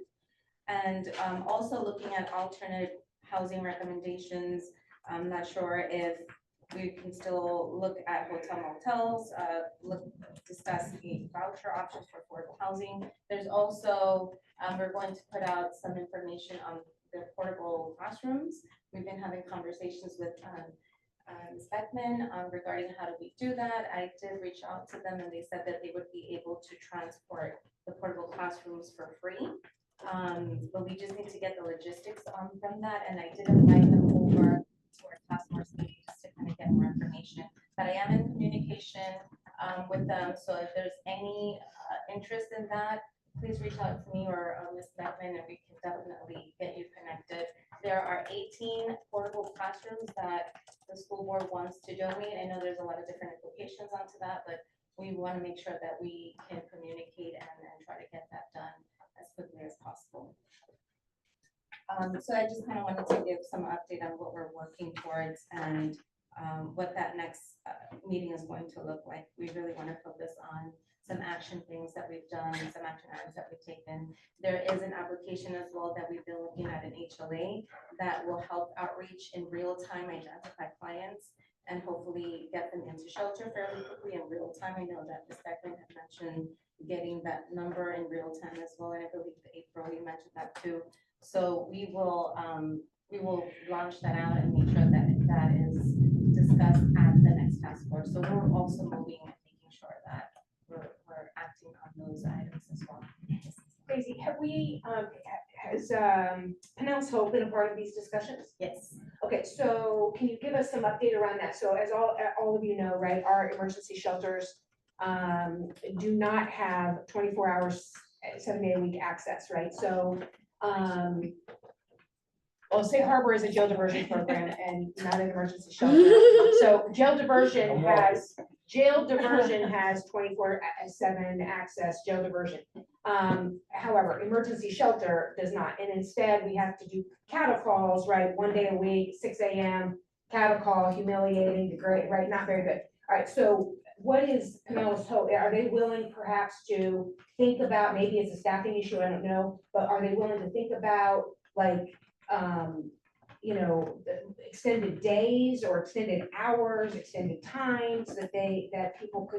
And also looking at alternate housing recommendations. I'm not sure if we can still look at hotel motels, discuss the voucher options for affordable housing. There's also, we're going to put out some information on the portable classrooms. We've been having conversations with Ms. Beckman regarding how do we do that. I did reach out to them and they said that they would be able to transport the portable classrooms for free. But we just need to get the logistics from that. And I did invite them over to our task force meeting just to kind of get more information. But I am in communication with them. So if there's any interest in that, please reach out to me or Ms. Beckman and we can definitely get you connected. There are 18 portable classrooms that the school board wants to donate. I know there's a lot of different implications onto that, but we want to make sure that we can communicate and try to get that done as quickly as possible. So I just kind of wanted to give some update on what we're working towards and what that next meeting is going to look like. We really want to focus on some action things that we've done, some action items that we've taken. There is an application as well that we've been looking at an HLA that will help outreach in real time, identify clients and hopefully get them into shelter fairly quickly in real time. I know that Ms. Beckman had mentioned getting that number in real time as well. And I believe April, you mentioned that too. So we will launch that out and make sure that that is discussed at the next task force. So we're also moving and making sure that we're acting on those items as well. Daisy, have we, has Pinellas CoC been a part of these discussions? Yes. Okay, so can you give us some update around that? So as all of you know, right, our emergency shelters do not have 24 hours, 7-day-a-week access, right? So, well, Safe Harbor is a jail diversion program and not an emergency shelter. So jail diversion has 24/7 access, jail diversion. However, emergency shelter does not. And instead we have to do cattle calls, right? 1 day a week, 6 a.m. cattle call, humiliating, degrade, right? Not very good. All right. So what is Pinellas CoC? Are they willing perhaps to think about, maybe it's a staffing issue, I don't know, but are they willing to think about like, you know, extended days or extended hours, extended times that people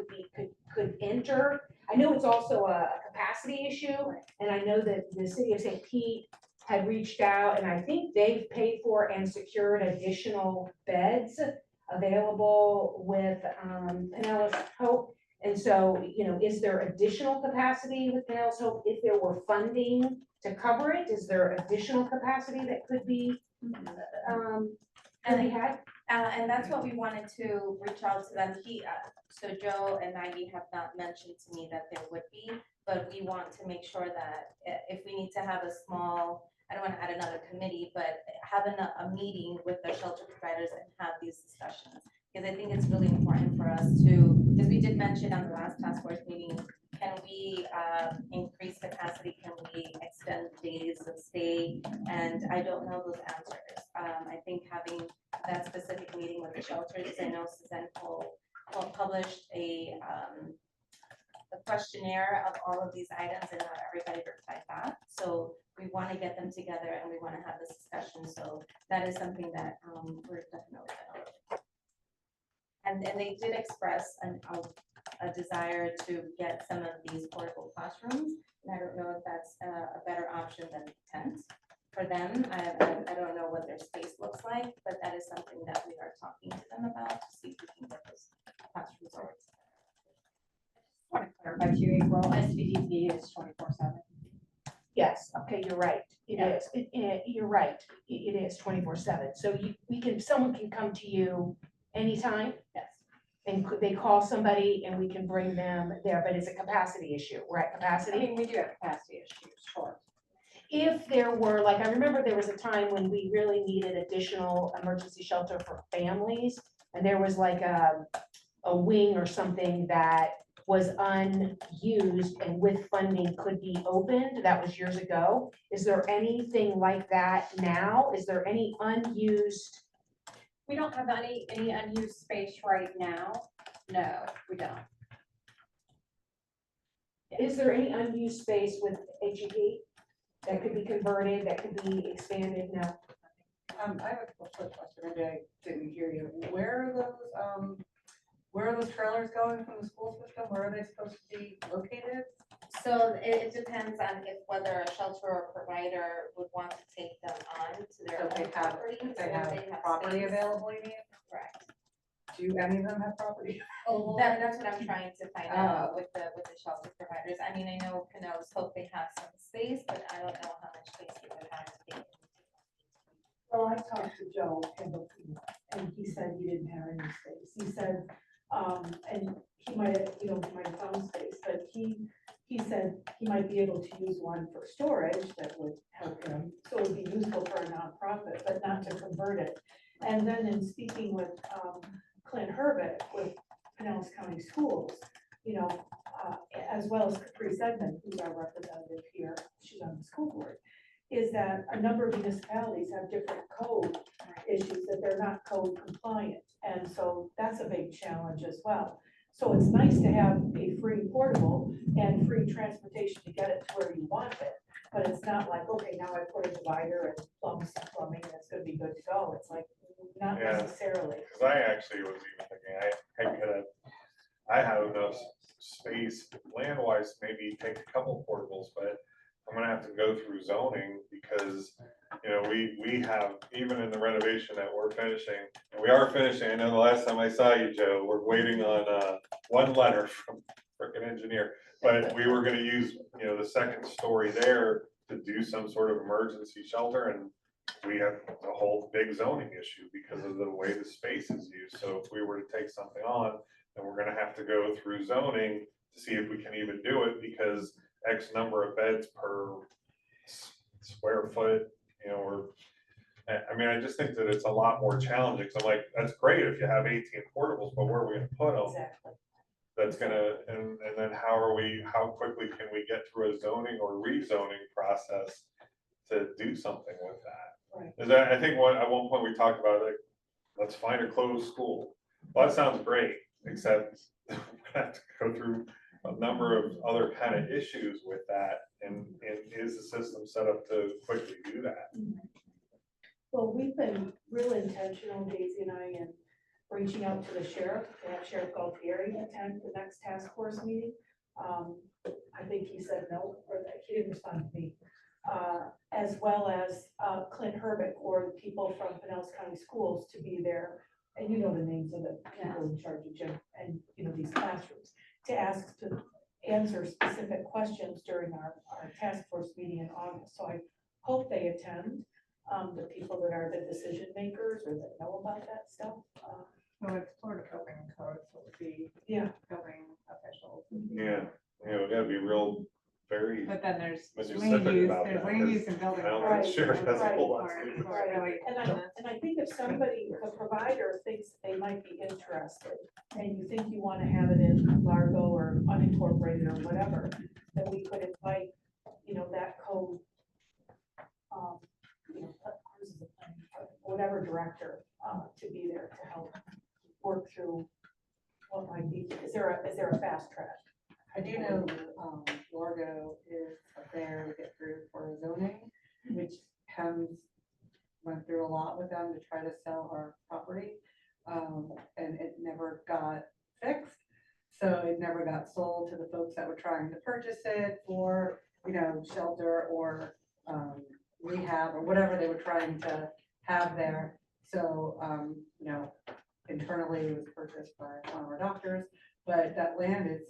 could enter? I know it's also a capacity issue, and I know that the city of St. Pete had reached out, and I think they've paid for and secured additional beds available with Pinellas CoC. And so, you know, is there additional capacity with Pinellas CoC if there were funding to cover it? Is there additional capacity that could be had? And that's what we wanted to reach out to them. So Joe and Maggie have not mentioned to me that there would be, but we want to make sure that if we need to have a small I don't want to add another committee, but having a meeting with the shelter providers and have these discussions. Because I think it's really important for us to, because we did mention on the last task force meeting, can we increase capacity? Can we extend days of stay? And I don't know those answers. I think having that specific meeting with the shelters, I know Suzanne published a questionnaire of all of these items and not everybody replied back. So we want to get them together and we want to have this discussion. So that is something that we're definitely gonna look at. And they did express a desire to get some of these portable classrooms. And I don't know if that's a better option than tent for them. I don't know what their space looks like, but that is something that we are talking to them about to see if we can get those classrooms over. I want to clarify too, April, SVDP is 24/7. Yes, okay, you're right. It Yeah. is. You're right. It is 24/7. So someone can come to you anytime Yes. and they call somebody and we can bring them there, but it's a capacity issue, right? I Capacity. mean, we do have capacity issues, sure. If there were, like, I remember there was a time when we really needed additional emergency shelter for families. And there was like a wing or something that was unused and with funding could be opened. That was years ago. Is there anything like that now? Is there any unused? We don't have any unused space right now. No, we don't. Is there any unused space with HEP that could be converted, that could be expanded? No. I have a quick question, maybe I didn't hear you. Where are those trailers going from the school system? Where are they supposed to be located? So it depends on whether a shelter or provider would want to take them on to their So they own have- property. so They have property space. available, you mean? Correct. Do any of them have property? That's what I'm trying to find out with the shelter providers. I mean, I know Pinellas CoC, they have some space, but I don't know how much space they would have to take. Well, I talked to Joe Pendleton, and he said he didn't have any space. He said, and he might have, he might have found space, but he said he might be able to use one for storage that would help him. So it would be useful for a nonprofit, but not to convert it. And then in speaking with Clint Herbert with Pinellas County Schools, as well as Caprice Edmond, who's our representative here, she's on the school board, is that a number of municipalities have different code issues that they're not code compliant. And so that's a big challenge as well. So it's nice to have a free portable and free transportation to get it to where you want it. But it's not like, okay, now I put a divider and plumbing and it's gonna be good to go. It's like, not Yeah. necessarily. Because I actually was even thinking, I have enough space land-wise, maybe take a couple portables, but I'm gonna have to go through zoning because, we have, even in the renovation that we're finishing, and we are finishing, I know the last time I saw you, Joe, we're waiting on, one letter from frickin' engineer, but we were gonna use, the second story there to do some sort of emergency shelter, and we have a whole big zoning issue because of the way the space is used. So if we were to take something on, then we're gonna have to go through zoning to see if we can even do it, because X number of beds per square foot, I just think that it's a lot more challenging. So I'm like, that's great if you have 18 portables, but where are we gonna put them? Exactly. That's gonna, and then how quickly can we get through a zoning or rezoning process to do something with that? Right. Is that, I think at one point we talked about, like, let's find a closed school. Well, that sounds great, except we have to go through a number of other kind of issues with that. And is the system set up to quickly do that? Well, we've been real intentional, Daisy and I, in reaching out to the sheriff, to have Sheriff Galtieri attend the next task force meeting. I think he said no, or that he didn't respond to me. As well as Clint Herbert or the people from Pinellas County Schools to be there. And you know the names of the people in charge of gym and, these classrooms, to ask to answer specific questions during our task force meeting in August. So I hope they attend, the people that are the decision makers or that know about that stuff. So it's sort of building code, so it would be Yeah. building officials. Yeah, we gotta be real very But then there's land specific use, about there's that, land 'cause use and building. I don't think codes sheriff has a whole lot to for- do with for it. really- And I think if somebody, if a provider thinks they might be interested, and you think you want to have it in Largo or unincorporated or whatever, then we could invite, that code, whatever director, to be there to help work through what might be, is there a fast track? I do know, Largo is up there to get through for zoning, which Hems went through a lot with them to try to sell our property. And it never got fixed. So it never got sold to the folks that were trying to purchase it for, shelter or, rehab or whatever they were trying to have there. So, internally it was purchased by one of our doctors, but that land is,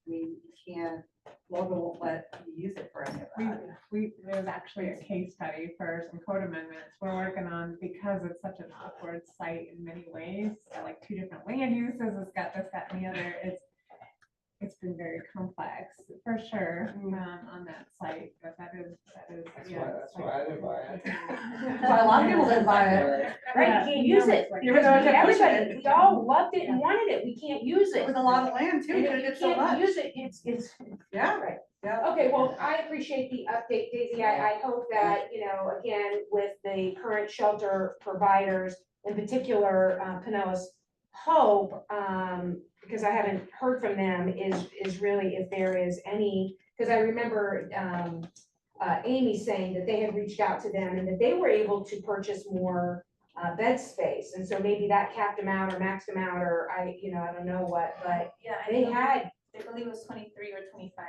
you can't, Logan won't let you use it for any of that. There's actually a case study for some code amendments we're working on because it's such an awkward site in many ways. It's got like 2 different land uses, it's got this, that, and the other. It's been very complex for sure, on that site, but that is, That's why I didn't buy it. That's why a lot of people didn't buy it. Right, you can't use it. You're gonna have to push Everybody, it. we all loved it and wanted it. We can't use it. It was a lot of land too, And because if you it's so can't much. use it, it's, Yeah, right. yeah. Okay, well, I appreciate the update, Daisy. I hope that, again, with the current shelter providers, in particular, Pinellas Hope, because I haven't heard from them, is really if there is any, because I remember Amy saying that they had reached out to them and that they were able to purchase more bed space. And so maybe that capped them out or maxed them out, or I don't know what, but Yeah, they had I believe it was 23 or 25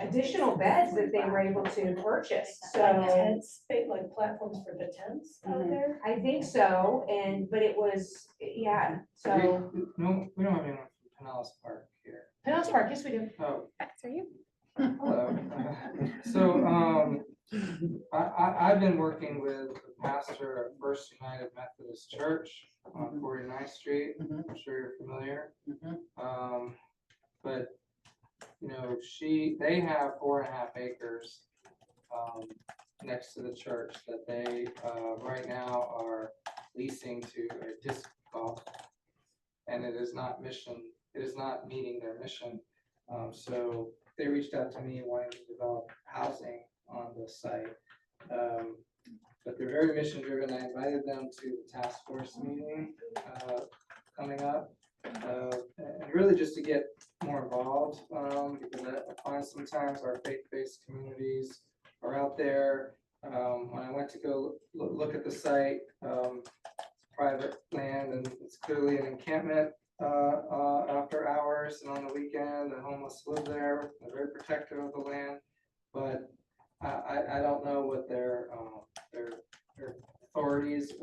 additional spaces. beds that they were able to purchase, so. Tents, like platforms for the tents out there? I think so, but it was, yeah, so, No, we don't have anyone from Pinellas Park here. Pinellas Park, yes, we do. Oh, That's for you. hello. So, I've been working with the pastor of First United Methodist Church on 49th Street. I'm sure you're familiar. But, they have 4.5 acres next to the church that they right now are leasing to a disc golf. And it is not meeting their mission. So they reached out to me wanting to develop housing on the site. But they're very mission driven. I invited them to the task force meeting coming up. And really just to get more involved, because I find sometimes our faith-based communities are out there. When I went to go look at the site, it's private land and it's clearly an encampment after hours and on the weekend. The homeless live there. They're very protective of the land, but I don't know what their authorities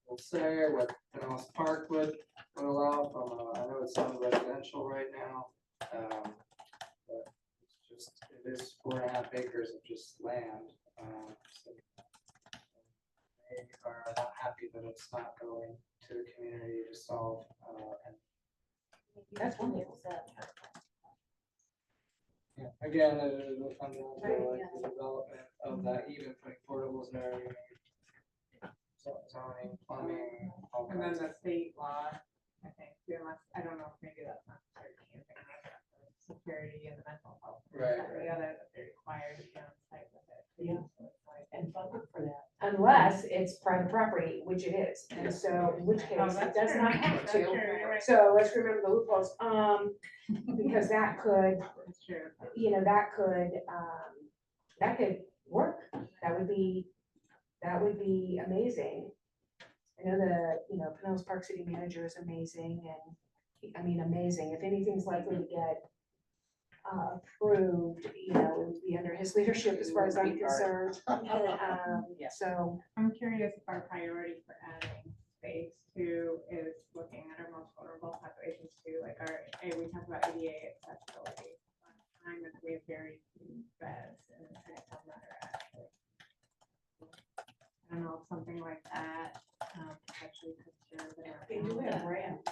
will say, or what Pinellas Park would allow from, I know it's on residential right now. But it is 4.5 acres of just land. So they are not happy that it's not going to the community to solve. That's wonderful. Yeah, again, it will come down to like the development of that, even putting portables and everything. Zoning, plumbing, all And then kinds the of. state law, I think, I don't know if maybe that's not camping, security and the mental health. Right, The other that they're required to be on site with it. Yeah. So it's like- And funded for that. Unless it's private property, which it is, and so, in which case, Oh, it that's does true. not have That's to. true, you're right. So let's remember the loopholes, because that could, That's true. that could work. That would be amazing. I know Pinellas Park City Manager is amazing, and amazing. If anything's likely to get approved, it would be under his leadership as far as I'm concerned. So, I'm curious if our priority for adding space too is looking at our most vulnerable populations too, like we talked about ADA accessibility. Time that we have very few beds and some that are actually. I don't know, if something like that, actually could serve. They do have ramps.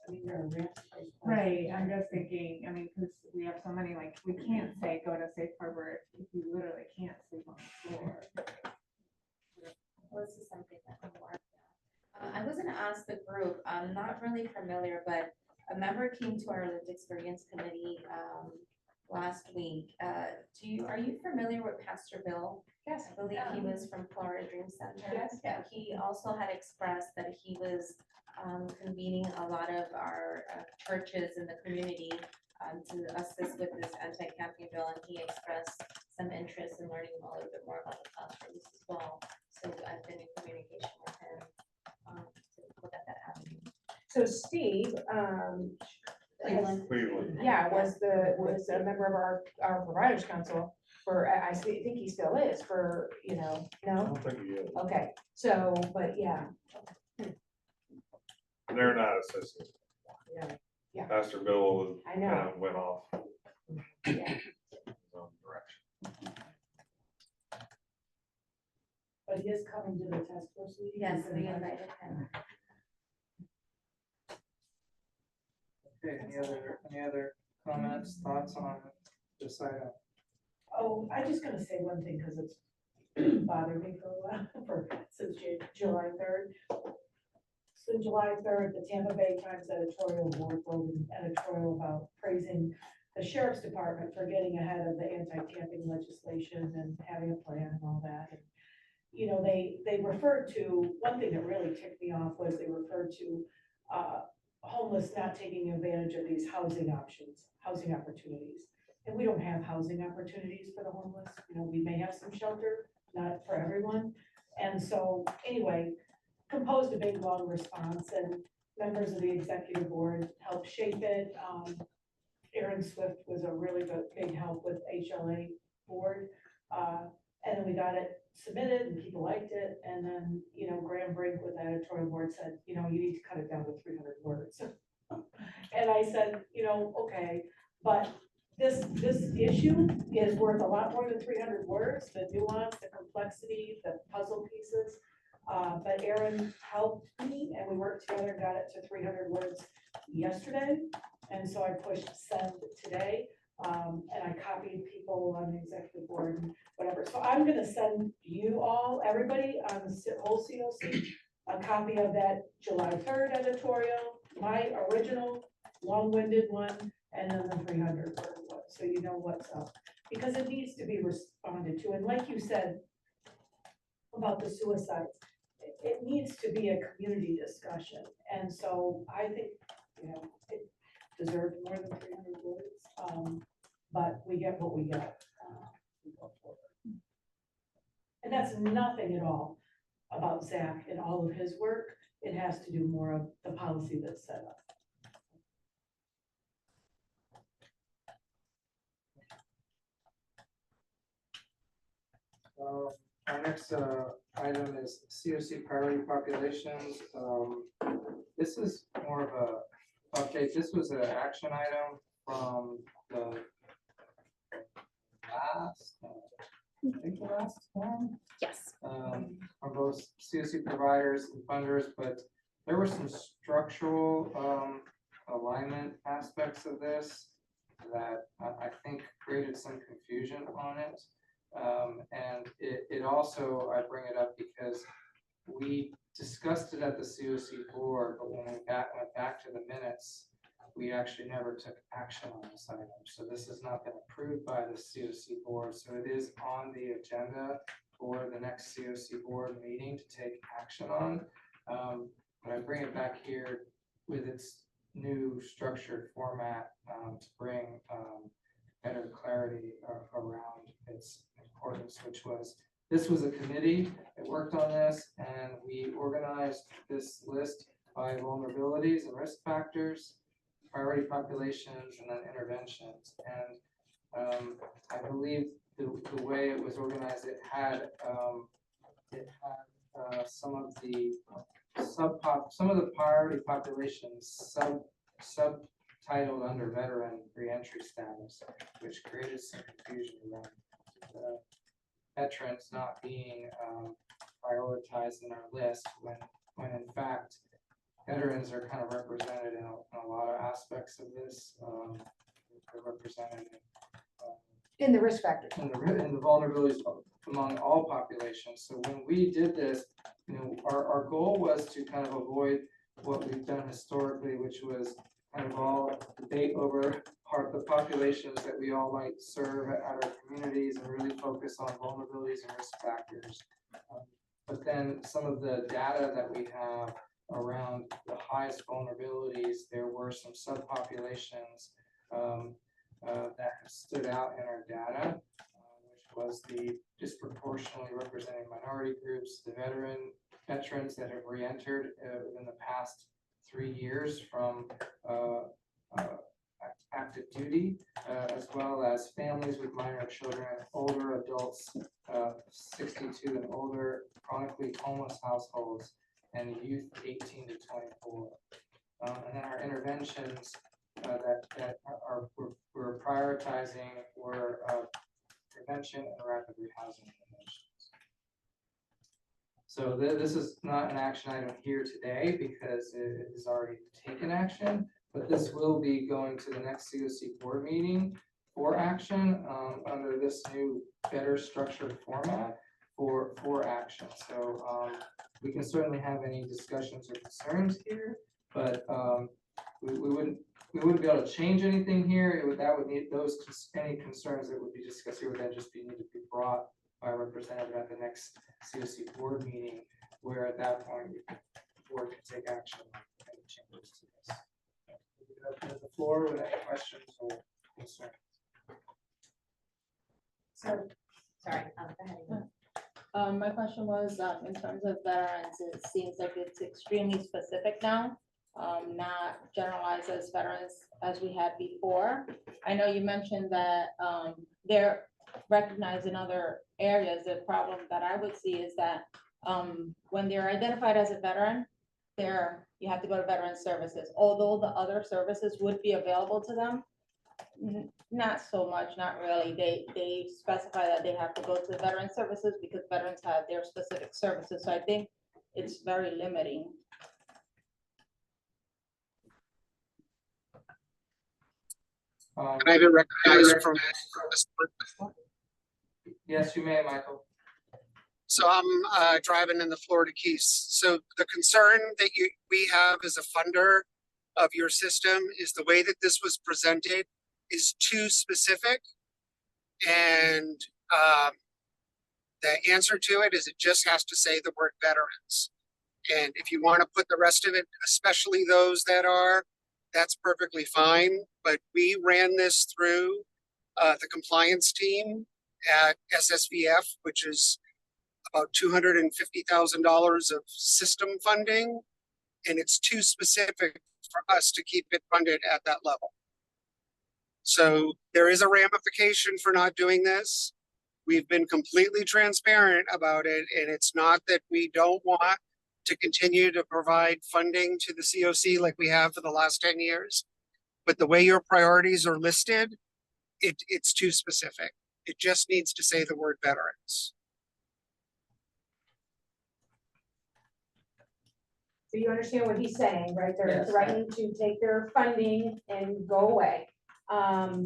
There are ramps. Right, I'm just thinking, I mean, because we have so many, like, we can't say go to safe harbor if you literally can't sleep on the floor. Well, this is something that I'm aware of. I was gonna ask the group, I'm not really familiar, but a member came to our lived experience committee last week. Are you familiar with Pastor Bill? Yes. I believe he was from Florida Dream Center. Yes. Yeah, he also had expressed that he was convening a lot of our churches in the community to assist with this anti-camping bill, and he expressed some interest in learning a little bit more about the classrooms as well. So I've been in communication with him to look at that avenue. So Steve, Cleveland. yeah, was a member of our providers council for, think he still is for, I no? don't think he is. Okay, so, but yeah, They're not assistant. Yeah. Pastor Bill was, I kind know. of went off yeah. his own direction. But he is coming to the task force meeting. Yes, He's we invited. invited him. Okay, any other comments, thoughts on this item? Oh, I'm just gonna say one thing, because it's bothered me for a while, since July 3rd. So July 3rd, the Tampa Bay Times editorial board wrote an editorial about praising the sheriff's department for getting ahead of the anti-camping legislation and having a plan and all that. And, they referred to, one thing that really ticked me off was they referred to homeless not taking advantage of these housing opportunities. And we don't have housing opportunities for the homeless. We may have some shelter, not for everyone. And so anyway, composed a big long response, and members of the executive board helped shape it. Aaron Swift was a really big help with HLA board. And then we got it submitted and people liked it. And then, Graham Brink with the editorial board said, you need to cut it down to 300 words. And I said, okay, but this issue is worth a lot more than 300 words, the nuance, the complexity, the puzzle pieces. But Aaron helped me and we worked together and got it to 300 words yesterday. And so I pushed send today. And I copied people on the executive board and whatever. So I'm gonna send you all, everybody on the whole COC, a copy of that July 3rd editorial, my original long-winded one, and then the 300 word one, so you know what's up. Because it needs to be responded to. And like you said about the suicides, it needs to be a community discussion. And so I think, it deserved more than 300 words. But we get what we get. And that's nothing at all about Zach and all of his work. It has to do more of the policy that's set up. Our next item is COC priority populations. This is more of a update. This was an action item from the last one. Yes. From both COC providers and funders, but there were some structural alignment aspects of this that I think created some confusion on it. And it also, I bring it up because we discussed it at the COC board, but when we went back to the minutes, we actually never took action on this item. So this has not been approved by the COC board. So it is on the agenda for the next COC board meeting to take action on. But I bring it back here with its new structured format to bring better clarity around its importance, this was a committee that worked on this, and we organized this list by vulnerabilities and risk factors, priority populations, and then interventions. And I believe the way it was organized, it had some of the priority populations subtitled under veteran reentry status, which created some confusion around veterans not being prioritized in our list when in fact veterans are kind of represented in a lot of aspects of this. They're represented In the risk factors. in the vulnerabilities among all populations. So when we did this, our goal was to kind of avoid what we've done historically, which was kind of all debate over the populations that we all might serve at our communities and really focus on vulnerabilities and risk factors. But then some of the data that we have around the highest vulnerabilities, there were some subpopulations that have stood out in our data, which was the disproportionately represented minority groups, the veterans that have re-entered in the past 3 years from active duty, as well as families with minor children, older adults, 62 and older, chronically homeless households, and youth 18 to 24. And then our interventions we're prioritizing were prevention and rapid rehousing interventions. So this is not an action item here today because it is already taken action, but this will be going to the next COC board meeting for action under this new better structured format for action. So we can certainly have any discussions or concerns here, but we wouldn't be able to change anything here. That would need any concerns that would be discussed here would then just need to be brought by a representative at the next COC board meeting, where at that point the board can take action on any changes to this. Open the floor with any questions or concerns. So, sorry, go ahead. My question was, in terms of veterans, it seems like it's extremely specific now, not generalized as veterans as we had before. I know you mentioned that they're recognized in other areas. The problem that I would see is that when they're identified as a veteran, you have to go to veteran services, although the other services would be available to them. Not so much, not really. They specify that they have to go to the veteran services because veterans have their specific services. So I think it's very limiting. Can I be recognized from this? Yes, you may, Michael. So I'm driving in the Florida Keys. So the concern that we have as a funder of your system is the way that this was presented is too specific. And the answer to it is it just has to say the word veterans. And if you want to put the rest of it, especially those that are, that's perfectly fine. But we ran this through the compliance team at SSVF, which is about $250,000 of system funding. And it's too specific for us to keep it funded at that level. So there is a ramification for not doing this. We've been completely transparent about it, and it's not that we don't want to continue to provide funding to the COC like we have for the last 10 years. But the way your priorities are listed, it's too specific. It just needs to say the word veterans. So you understand what he's saying, right? They're Yes. threatening to take their funding and go away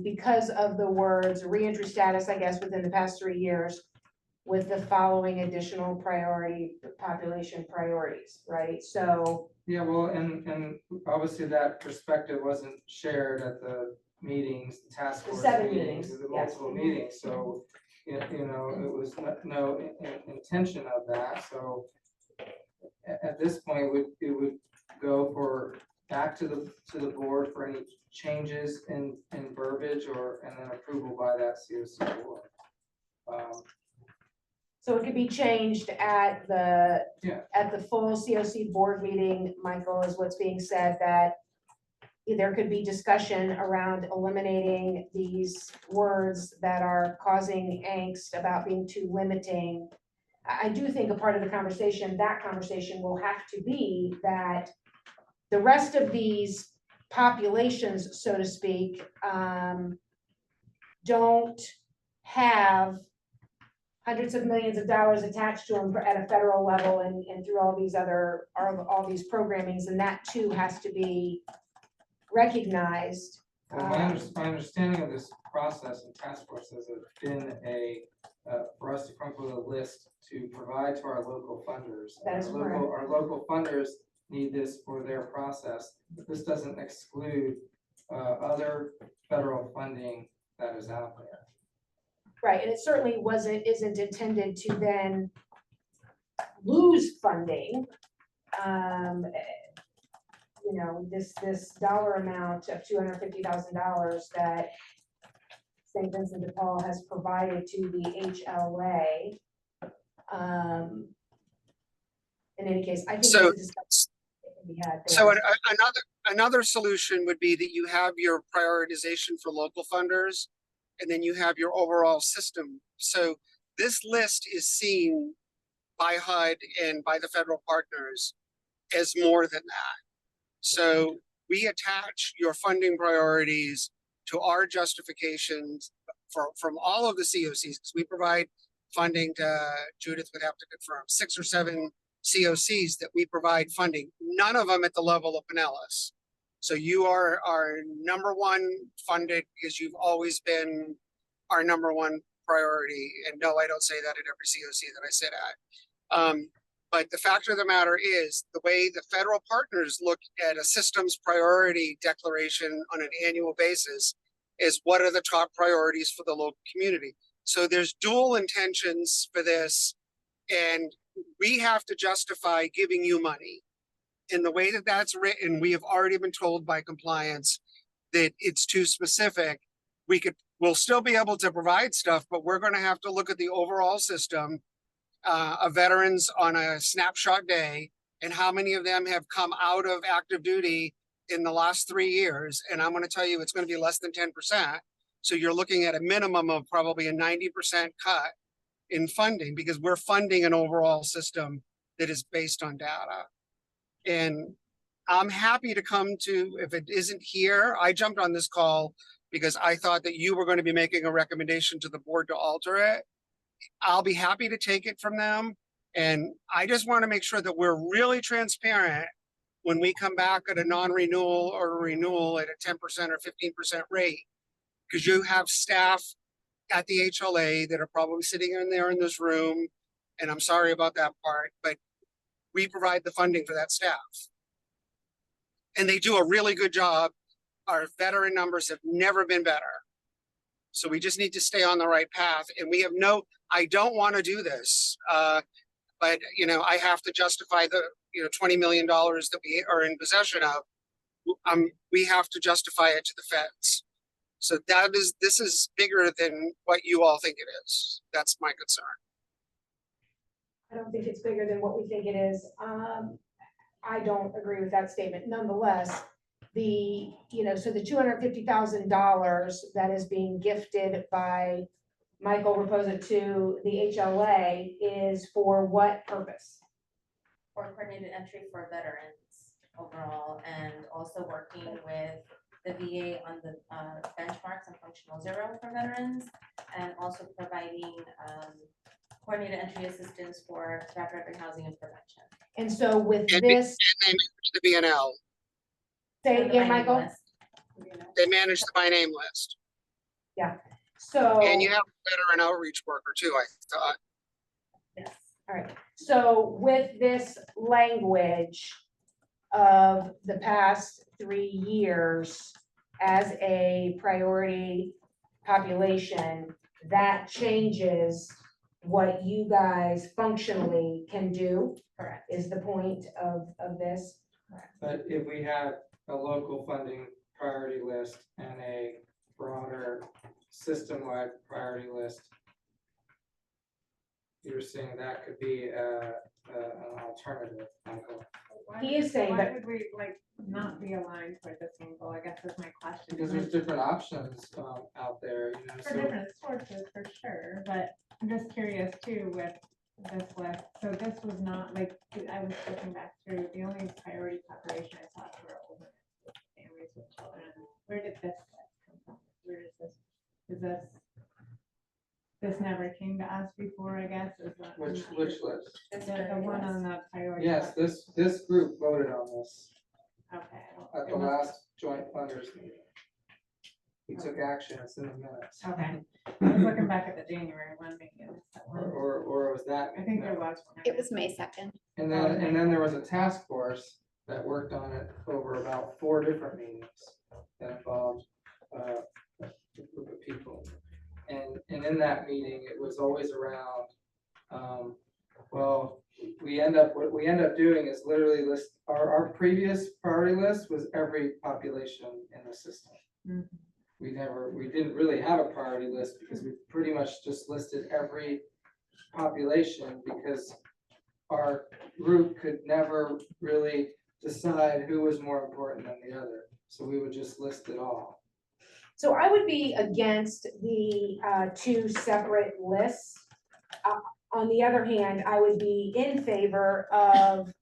because of the words reentry status, I guess, within the past 3 years with the following additional population priorities, right? So. Yeah, well, and obviously that perspective wasn't shared at the meetings, the task force 7 meetings, meetings, the yes. multiple meetings. So, it was no intention of that. So at this point, it would go back to the board for any changes in verbiage and then approval by that COC board. So it could be changed at the full COC board meeting, Michael, is what's being said, that there could be discussion around eliminating these words that are causing angst about being too limiting. I do think a part of the conversation, that conversation will have to be that the rest of these populations, so to speak, don't have hundreds of millions of dollars attached to them at a federal level and through all these other, all these programmings, and that too has to be recognized. Well, my understanding of this process and task force has been for us to come up with a list to provide to our local funders. That is correct. Our local funders need this for their process, but this doesn't exclude other federal funding that is out there. Right, and it certainly isn't intended to then lose funding. You know, this dollar amount of $250,000 that St. Vincent de Paul has provided to the HLA. In any case, I think So- it's a discussion that can be had there. So another solution would be that you have your prioritization for local funders, and then you have your overall system. So this list is seen by HUD and by the federal partners as more than that. So we attach your funding priorities to our justifications from all of the COCs, because we provide funding to, Judith would have to confirm, 6 or 7 COCs that we provide funding, none of them at the level of Pinellas. So you are our number one funded because you've always been our number one priority. And no, I don't say that at every COC that I sit at. But the fact of the matter is the way the federal partners look at a systems priority declaration on an annual basis is what are the top priorities for the local community. So there's dual intentions for this, and we have to justify giving you money. In the way that that's written, we have already been told by compliance that it's too specific. We'll still be able to provide stuff, but we're going to have to look at the overall system of veterans on a snapshot day and how many of them have come out of active duty in the last 3 years. And I'm going to tell you, it's going to be less than 10%. So you're looking at a minimum of probably a 90% cut in funding, because we're funding an overall system that is based on data. And I'm happy to come to, if it isn't here, I jumped on this call because I thought that you were going to be making a recommendation to the board to alter it. I'll be happy to take it from them. And I just want to make sure that we're really transparent when we come back at a non-renewal or a renewal at a 10% or 15% rate, because you have staff at the HLA that are probably sitting in there in this room. And I'm sorry about that part, but we provide the funding for that staff. And they do a really good job. Our veteran numbers have never been better. So we just need to stay on the right path. And we have I don't want to do this, but you know, I have to justify the $20 million that we are in possession of. We have to justify it to the feds. So this is bigger than what you all think it is. That's my concern. I don't think it's bigger than what we think it is. I don't agree with that statement. Nonetheless, so the $250,000 that is being gifted by Michael Raposa to the HLA is for what purpose? For coordinated entry for veterans overall, and also working with the VA on the benchmarks and functional zero for veterans, and also providing coordinated entry assistance for rapid housing and prevention. And so with And this, they manage the BNL. say it again, Michael. They manage the by name list. Yeah. So. And you have a veteran outreach worker too, I thought. Yes. All right. So with this language of the past 3 years as a priority population, that changes what you guys functionally can do. Correct. Is the point of this. But if we have a local funding priority list and a broader system-wide priority list, you're saying that could be an alternative, Michael? He is saying why that- would we not be aligned with this angle? I guess is my question. Because there's different options out there, For so. different sources, for sure, but I'm just curious too with this list. So this was not I was looking back through, the only priority population I saw were older families with children. Where did this list come from? Where is this this never came to us before, I guess, is that. Which list? The one on the priority. Yes, this group voted on this Okay. at the last joint funders meeting. We took action, it's in the minutes. Okay, I was looking back at the January one, maybe it was that one. Or was that? I think there was one. It was May 2nd. And then there was a task force that worked on it over about 4 different meetings that involved a group of people. And in that meeting, it was always around, well, what we end up doing is literally list, our previous priority list was every population in the system. Mhm. We didn't really have a priority list because we pretty much just listed every population because our group could never really decide who was more important than the other. So we would just list it all. So I would be against the 2 separate lists. On the other hand, I would be in favor of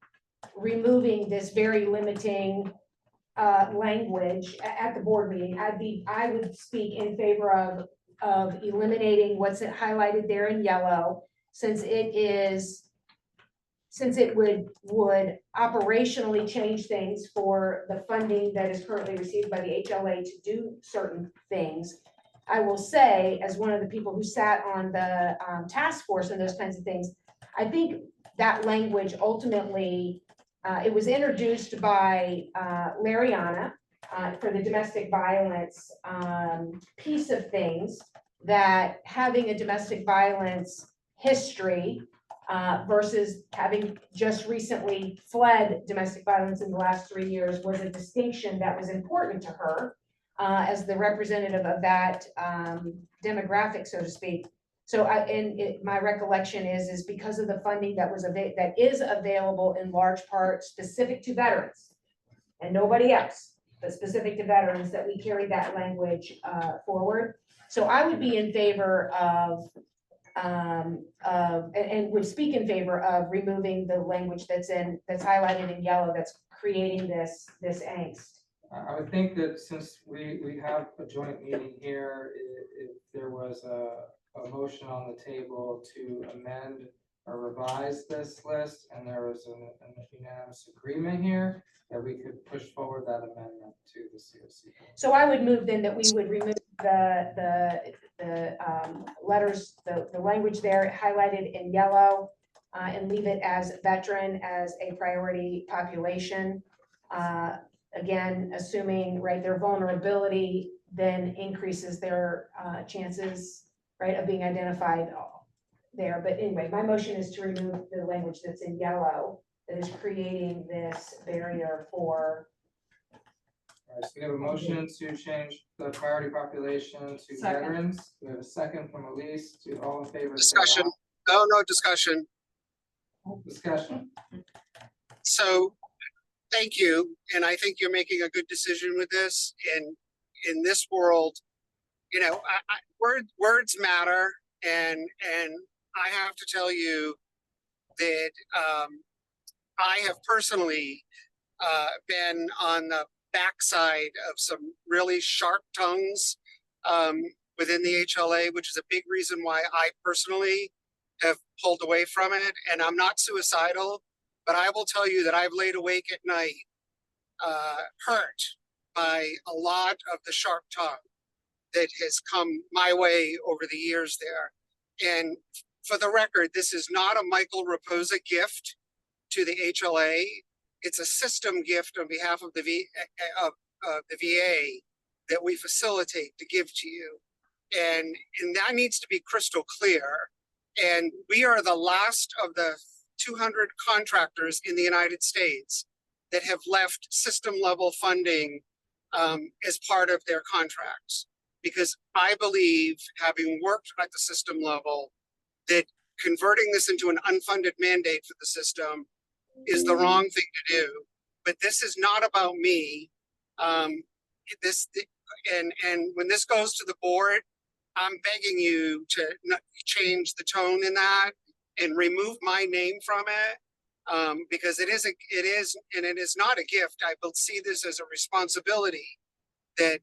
removing this very limiting language at the board meeting. I would speak in favor of eliminating what's highlighted there in yellow, since it would operationally change things for the funding that is currently received by the HLA to do certain things. I will say, as one of the people who sat on the task force and those kinds of things, I think that language ultimately, it was introduced by Lariana for the domestic violence piece of things, that having a domestic violence history versus having just recently fled domestic violence in the last 3 years was a distinction that was important to her as the representative of that demographic, so to speak. So my recollection is because of the funding that is available in large part specific to veterans and nobody else, but specific to veterans, that we carry that language forward. So I would be in favor of and would speak in favor of removing the language that's highlighted in yellow that's creating this angst. I would think that since we have a joint meeting here, if there was a motion on the table to amend or revise this list, and there was an unanimous agreement here, that we could push forward that amendment to the COC. So I would move then that we would remove the letters, the language there highlighted in yellow, and leave it as veteran as a priority population. Again, assuming, right, their vulnerability then increases their chances, right, of being identified there. But anyway, my motion is to remove the language that's in yellow that is creating this barrier for. All right, so we have a motion to change the priority population to Second. veterans. We have a second from Elise. To all in favor. say Discussion. Oh, no discussion. aye. Discussion. So, thank you. And I think you're making a good decision with this. And in this world, you know, words matter. And I have to tell you that I have personally been on the backside of some really sharp tongues within the HLA, which is a big reason why I personally have pulled away from it. And I'm not suicidal, but I will tell you that I've laid awake at night hurt by a lot of the sharp tongue that has come my way over the years there. And for the record, this is not a Michael Raposa gift to the HLA. It's a system gift on behalf of the VA that we facilitate to give to you. And that needs to be crystal clear. And we are the last of the 200 contractors in the United States that have left system level funding as part of their contracts. Because I believe, having worked at the system level, that converting this into an unfunded mandate for the system is the wrong thing to do. But this is not about me. And when this goes to the board, I'm begging you to not change the tone in that and remove my name from it, because it is not a gift. I will see this as a responsibility that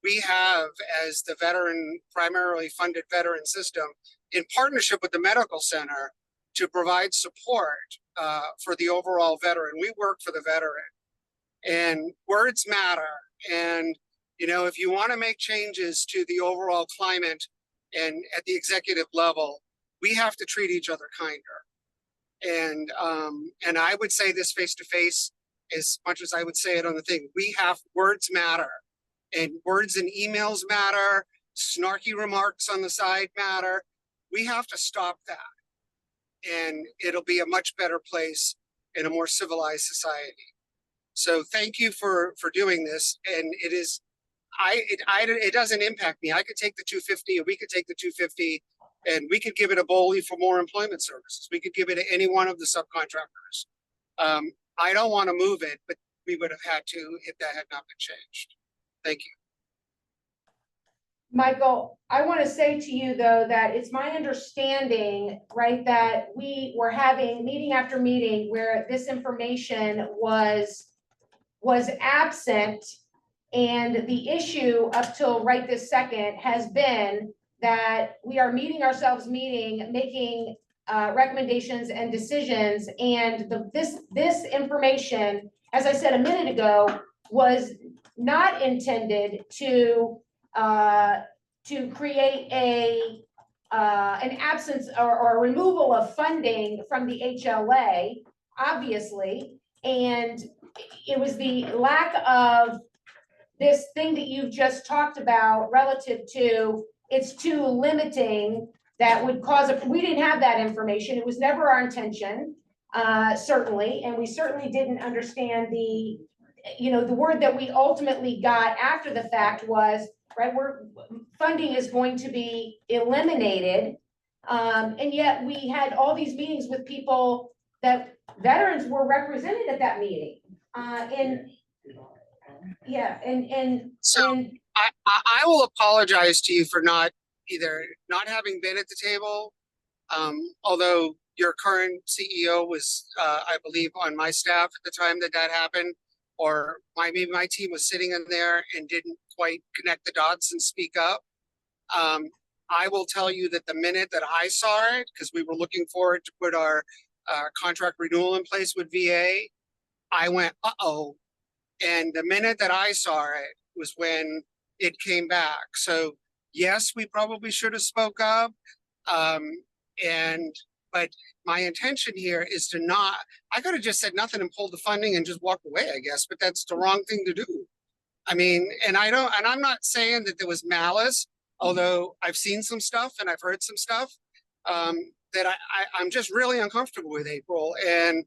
we have as the veteran, primarily funded veteran system, in partnership with the medical center, to provide support for the overall veteran. We work for the veteran, and words matter. And, you know, if you want to make changes to the overall climate and at the executive level, we have to treat each other kinder. And I would say this face to face as much as I would say it on the thing. Words matter, and words and emails matter. Snarky remarks on the side matter. We have to stop that, and it'll be a much better place in a more civilized society. So thank you for doing this. And it is, it doesn't impact me. I could take the 250, or we could take the 250, and we could give it a BOLI for more employment services. We could give it to any one of the subcontractors. I don't want to move it, but we would have had to if that had not been changed. Thank you. Michael, I want to say to you, though, that it's my understanding, right, that we were having meeting after meeting where this information was absent. And the issue up till right this second has been that we are making recommendations and decisions. And this information, as I said a minute ago, was not intended to create an absence or a removal of funding from the HLA, obviously. And it was the lack of this thing that you've just talked about relative to it's too limiting that would cause we didn't have that information. It was never our intention, certainly. And we certainly didn't understand the word that we ultimately got after the fact was, right, funding is going to be eliminated. And yet we had all these meetings with people that veterans were represented at that meeting. So I will apologize to you for not having been at the table. Although your current CEO was, I believe, on my staff at the time that happened, or maybe my team was sitting in there and didn't quite connect the dots and speak up. I will tell you that the minute that I saw it, because we were looking forward to put our contract renewal in place with VA, I went, uh-oh. And the minute that I saw it was when it came back. So yes, we probably should have spoke up. But my intention here is to not, I could have just said nothing and pulled the funding and just walked away, I guess, but that's the wrong thing to do. I mean, and I'm not saying that there was malice, although I've seen some stuff and I've heard some stuff that I'm just really uncomfortable with, April. And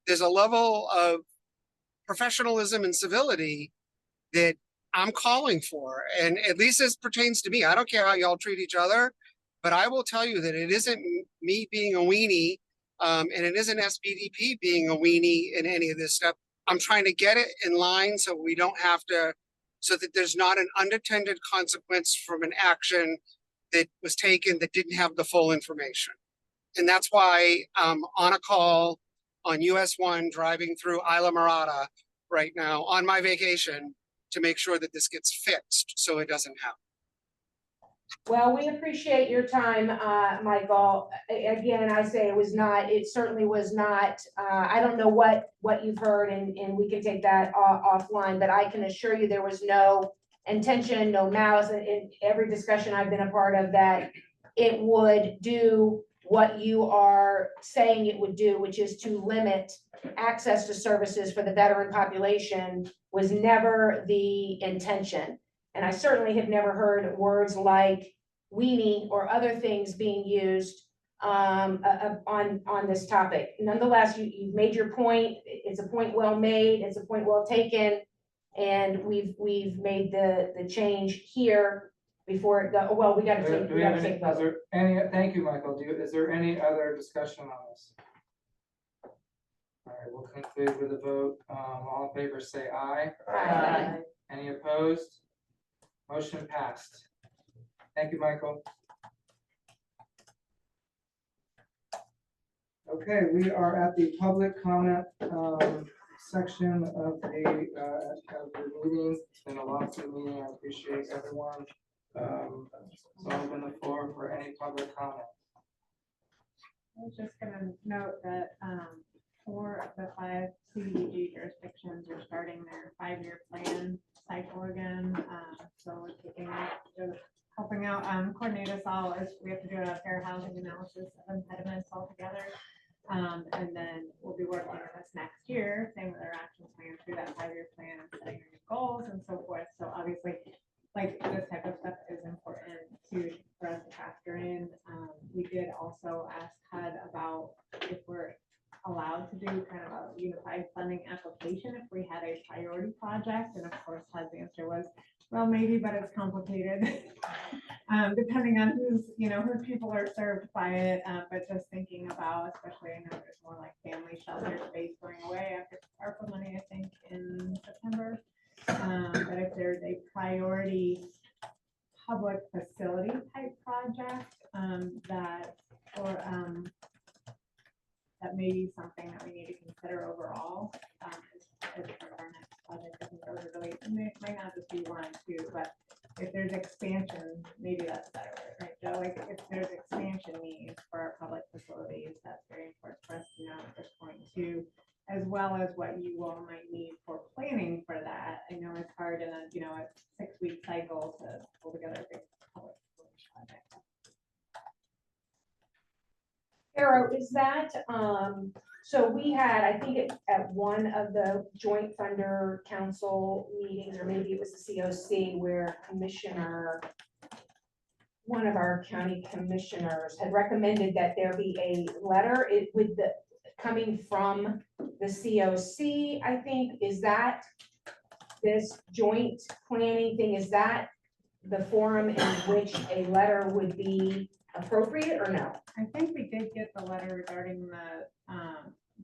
there's a level of professionalism and civility that I'm calling for. And at least as pertains to me, I don't care how y'all treat each other, but I will tell you that it isn't me being a weenie, and it isn't SBDP being a weenie in any of this stuff. I'm trying to get it in line so we don't have to, so that there's not an unintended consequence from an action that was taken that didn't have the full information. And that's why I'm on a call on US 1 driving through Isla Mirada right now on my vacation to make sure that this gets fixed so it doesn't happen. Well, we appreciate your time, Michael. Again, I say it certainly was not, I don't know what you've heard, and we can take that offline, but I can assure you there was no intention, no malice in every discussion I've been a part of that it would do what you are saying it would do, which is to limit access to services for the veteran population, was never the intention. And I certainly have never heard words like weenie or other things being used on this topic. Nonetheless, you've made your point. It's a point well made. It's a point well taken. And we've made the change here before it go. Well, we got to take. Thank you, Michael. Is there any other discussion on this? All right, we'll conclude with a vote. All in favor, say aye. Aye. Any opposed? Motion passed. Thank you, Michael. Okay, we are at the public comment section of the meeting. It's been a long meeting. I appreciate everyone. So I'll open the floor for any public comment. I was just gonna note that, 4 of the 5 CDBG jurisdictions are starting their 5-year plan cycle again. So we're taking, helping out, coordinate us all as we have to do a fair housing analysis of impediments all together. And then we'll be working on this next year, same with our action plan through that 5-year plan, and setting our new goals and so forth. So obviously, like, this type of stuff is important for us to factor in. We did also ask HUD about if we're allowed to do kind of a unified funding application if we had a priority project. And of course, HUD's answer was, well, maybe, but it's complicated. Depending on who's people are served by it. But just thinking about, especially, I know there's more like family shelter space going away after ARPA money, I think in September. But if there's a priority public facility type project, that may be something that we need to consider overall, as part of our next project. I think those are really, it might not just be 1 and 2, but if there's expansion, maybe that's better, right, Joe? Like, if there's expansion needs for our public facilities, that's very important for us to know at this point too, as well as what you all might need for planning for that. I know it's hard in a 6-week cycle to pull together a big public project. Arrow, is that, so we had, I think at one of the joint funder council meetings, or maybe it was the COC, where one of our county commissioners had recommended that there be a letter, coming from the COC, I think. Is that this joint planning thing, is that the forum in which a letter would be appropriate or no? I think we did get the letter regarding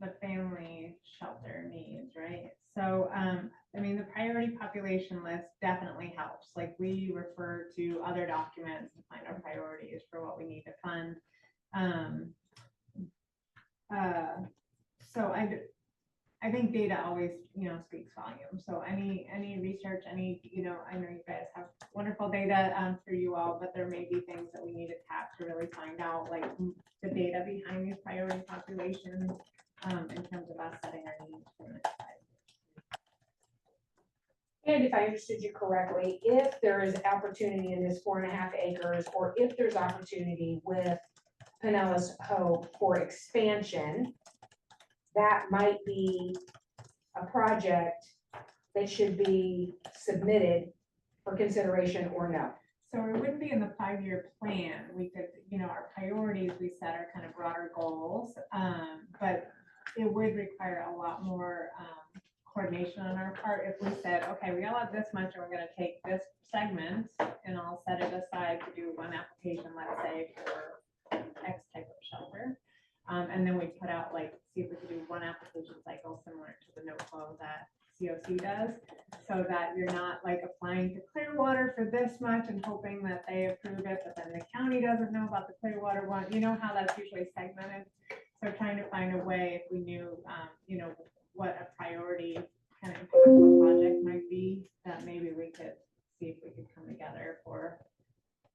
the family shelter needs, right? So, I mean, the priority population list definitely helps. Like, we refer to other documents to find our priorities for what we need to fund. So I think data always, speaks volumes. So any research, I know you guys have wonderful data through you all, but there may be things that we need to tap to really find out, like, the data behind these priority populations, in terms of us setting our needs for the next 5 years. And if I understood you correctly, if there is opportunity in this 4.5 acres, or if there's opportunity with Pinellas CoC for expansion, that might be a project that should be submitted for consideration or no? So it wouldn't be in the 5-year plan. We could, our priorities we set are kind of broader goals, but it would require a lot more coordination on our part if we said, okay, we all have this much and we're going to take this segment and I'll set it aside to do 1 application, let's say, for X type of shelter. And then we put out, like, see if we could do 1 application cycle similar to the note flow that COC does, so that you're not like applying to Clearwater for this much and hoping that they approve it, but then the county doesn't know about the Clearwater one. You know how that's usually segmented. So trying to find a way, if we knew, what a priority kind of impactful project might be, that maybe we could see if we could come together for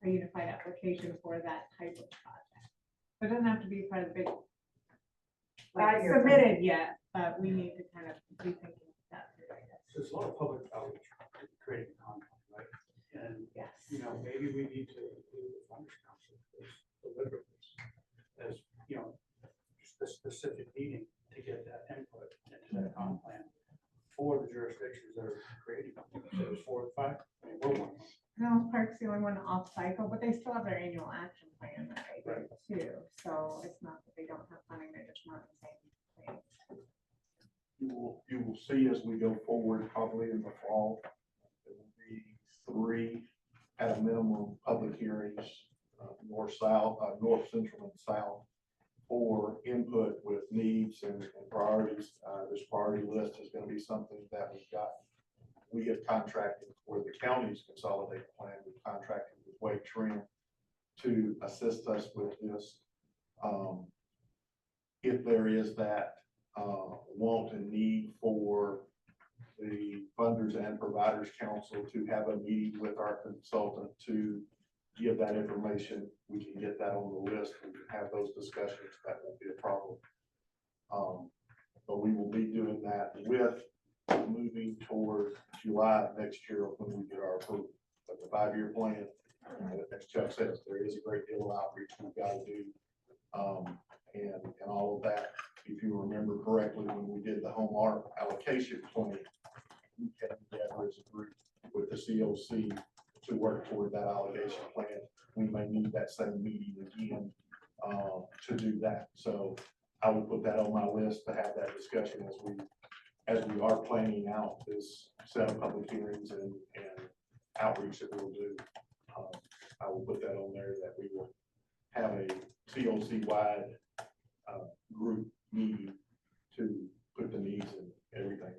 a unified application for that type of project. But it doesn't have to be part of the big, like, submitted yet, but we need to kind of be thinking that through, I guess. There's a lot of public outreach creating content, right? And, Yes. Maybe we need to do the Funders Council deliver this as, just a specific meeting to get that input into that comp plan for the jurisdictions that are creating. So there's 4 or 5, we're one. No, Park's the only one off cycle, but they still have their annual action plan that they do too. So it's not that they don't have funding, they're just not the same place. You will see as we go forward, probably in the fall, there will be 3 at a minimum public hearings, north, central, and south, for input with needs and priorities. This priority list is going to be something that we have contracted for the county's consolidated plan. We've contracted with Wake Trim to assist us with this. If there is that want and need for the funders and providers council to have a meeting with our consultant to give that information. We can get that on the list. We can have those discussions. That won't be a problem. But we will be doing that with moving toward July of next year when we get our approval. But the 5-year plan, as Chuck says, there is a great deal of outreach we've got to do. And all of that, if you remember correctly, when we did the home art allocation plan, we came together as a group with the COC to work toward that allocation plan. We may need that same meeting again to do that. So I would put that on my list to have that discussion as we are planning out this set of public hearings and outreach that we'll do. I will put that on there that we will have a COC-wide group meeting to put the needs and everything.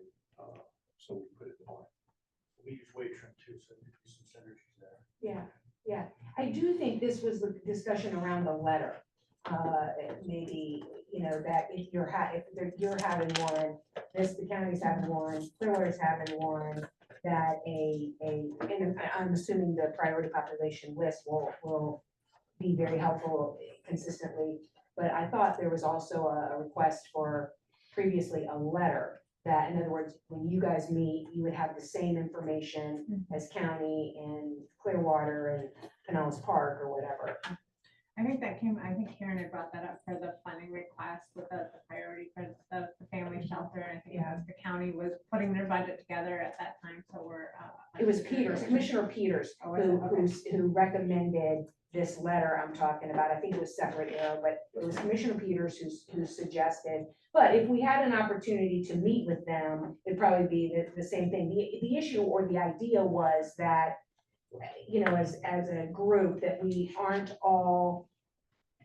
So we put it on. We use weight trim too, so there could be some synergies there. Yeah. I do think this was the discussion around the letter. Maybe, that if you're having one, the county's having one, Clearwater's having one, that and I'm assuming the priority population list will be very helpful consistently. But I thought there was also a request for previously a letter that, in other words, when you guys meet, you would have the same information as county and Clearwater and Pinellas Park or whatever. I think Karen had brought that up for the funding request with the priority for the family shelter. I think the county was putting their budget together at that time, so we're. It was Commissioner Peters, who recommended this letter I'm talking about. I think it was separate, but it was Commissioner Peters who suggested. But if we had an opportunity to meet with them, it'd probably be the same thing. The issue or the idea was that, as a group, that we aren't all,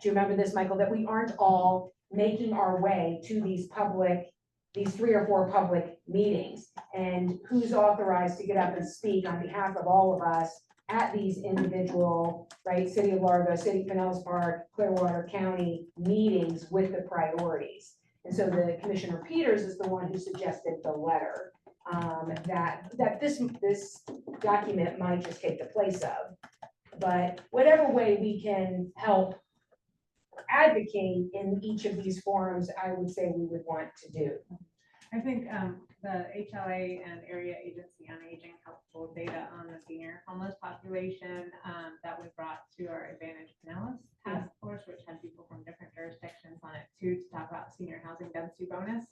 do you remember this, Michael, that we aren't all making our way to these 3 or 4 public meetings, and who's authorized to get up and speak on behalf of all of us at these individual, right, City of Largo, City of Pinellas Park, Clearwater County meetings with the priorities. And so the Commissioner Peters is the one who suggested the letter that this document might just take the place of. But whatever way we can help advocate in each of these forums, I would say we would want to do. I think the HLA and Area Agency on Aging helped pull data on the senior homeless population that we brought to our Advantage Pinellas task force, which had people from different jurisdictions on it too, to talk about senior housing density bonus.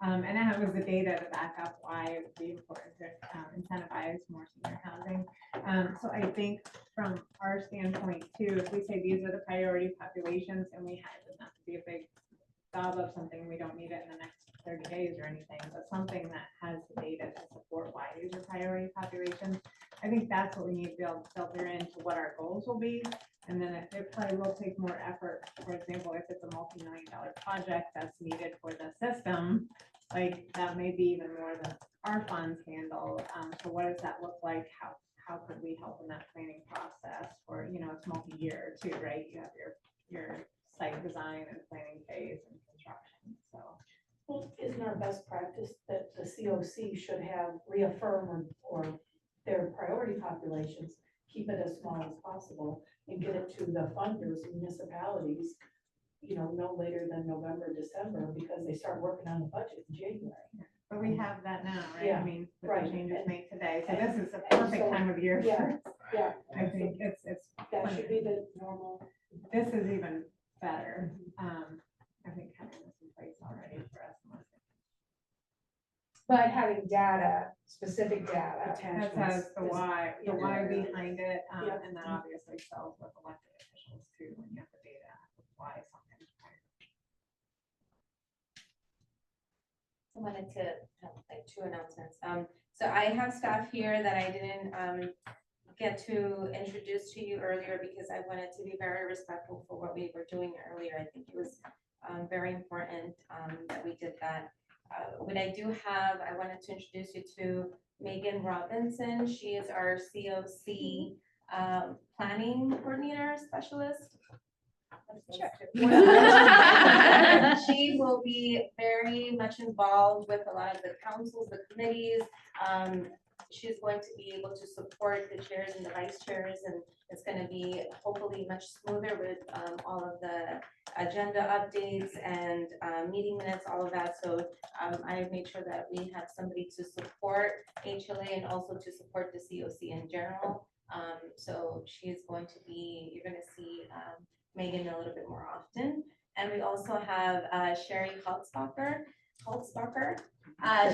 And that was the data to back up why it would be important to incentivize more senior housing. So I think from our standpoint too, if we say these are the priority populations, and we had it not to be a big job of something, we don't need it in the next 30 days or anything, but something that has the data to support why these are priority populations. I think that's what we need to be able to filter into what our goals will be. And then it probably will take more effort. For example, if it's a multi-million-dollar project that's needed for the system, like that may be even more than our funds handle. So what does that look like? How could we help in that planning process? Or, it's multi-year too, right? You have your site design and planning phase and construction, so. Well, isn't our best practice that the COC should have reaffirm or their priority populations, keep it as small as possible and get it to the funders, municipalities, no later than November, December, because they start working on the budget in January. But we have that now, right? Yeah, I mean, with right. the changes made today, so this is a perfect time of year. Yeah, yeah. I think it's. That should be the normal. This is even better. I think having this in place already for us. But having data, specific data. That has the why behind it, and that obviously sells with elected officials too, when you have the data, why something. I wanted to have like 2 announcements. So I have staff here that I didn't get to introduce to you earlier because I wanted to be very respectful for what we were doing earlier. I think it was very important that we did that. What I do have, I wanted to introduce you to Megan Robinson. She is our COC planning coordinator specialist. Sure. She will will be very much involved with a lot of the councils, the committees. She's going to be able to support the chairs and the vice chairs, and it's gonna be hopefully much smoother with all of the agenda updates and meeting minutes, all of that. So I made sure that we have somebody to support HLA and also to support the COC in general. So she's going to be, you're gonna see Megan a little bit more often. And we also have Sherry Holtzbacher.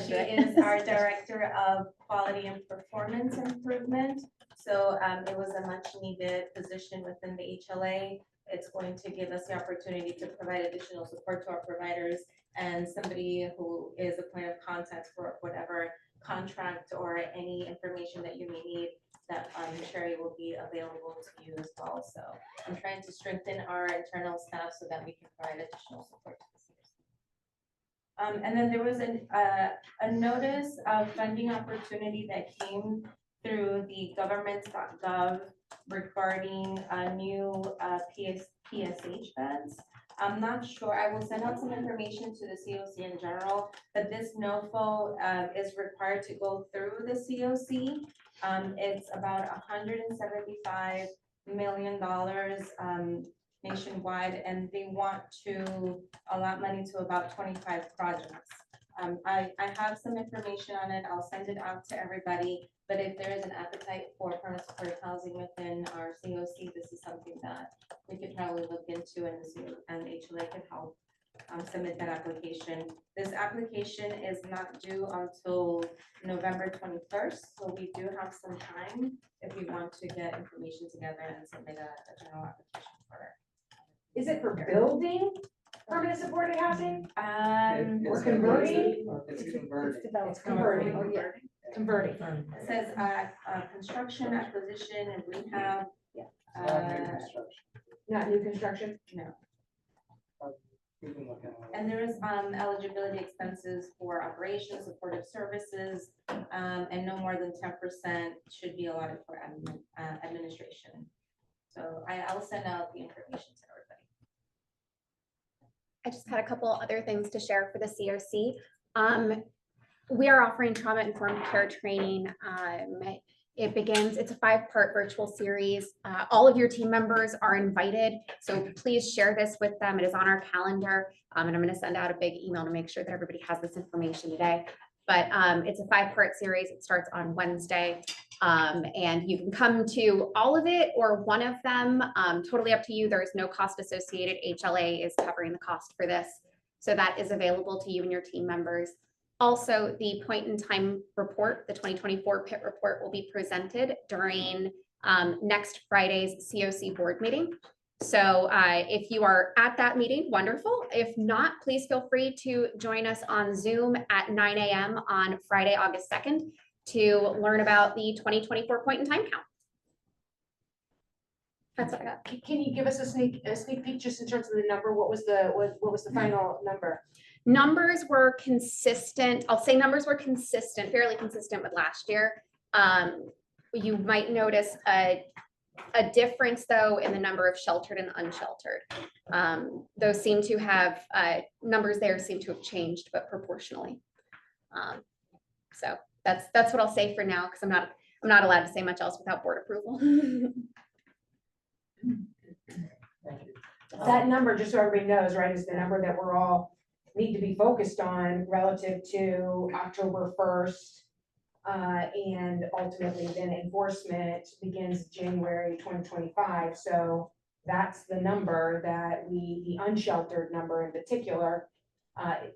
She is our Director of Quality and Performance Improvement. So it was a much needed position within the HLA. It's going to give us the opportunity to provide additional support to our providers and somebody who is a point of contact for whatever contract or any information that you may need, that Sherry will be available to you as well. So I'm trying to strengthen our internal staff so that we can provide additional support to the COC. And then there was a notice of funding opportunity that came through the government.gov regarding a new PSH beds. I'm not sure, I will send out some information to the COC in general, but this NOFO is required to go through the COC. It's about $175 million nationwide, and they want to allot money to about 25 projects. I have some information on it. I'll send it out to everybody, but if there is an appetite for permanent supportive housing within our COC, this is something that we could probably look into, and HLA could help submit that application. This application is not due until November 21st, so we do have some time if we want to get information together and submit a general application for it. Is it for building permanent supported housing? Or converting? It's converting. It's converting. Oh, yeah. Converting. It says construction, acquisition, and rehab. Not new construction. Not new construction? No. We can look at it. And there is eligibility expenses for operations, supportive services, and no more than 10% should be allotted for administration. So I'll send out the information to everybody. I just had a couple other things to share for the COC. We are offering trauma-informed care training. It's a 5-part virtual series. All of your team members are invited, so please share this with them. It is on our calendar, and I'm going to send out a big email to make sure that everybody has this information today. But it's a 5-part series. It starts on Wednesday, and you can come to all of it or one of them. Totally up to you. There is no cost associated. HLA is covering the cost for this, so that is available to you and your team members. Also, the point in time report, the 2024 PIT report, will be presented during next Friday's COC board meeting. So if you are at that meeting, wonderful. If not, please feel free to join us on Zoom at 9 a.m. on Friday, August 2nd to learn about the 2024 point in time count. That's what I got. Can you give us a sneak peek just in terms of the number? What was the final number? Numbers were consistent. I'll say numbers were consistent, fairly consistent with last year. You might notice a difference though in the number of sheltered and unsheltered. Those seem to have, numbers there seem to have changed, but proportionally. So that's what I'll say for now, because I'm not allowed to say much else without board approval. That number, just so everybody knows, right, is the number that we're all need to be focused on relative to October 1st. And ultimately then enforcement begins January 2025. So that's the number that the unsheltered number in particular,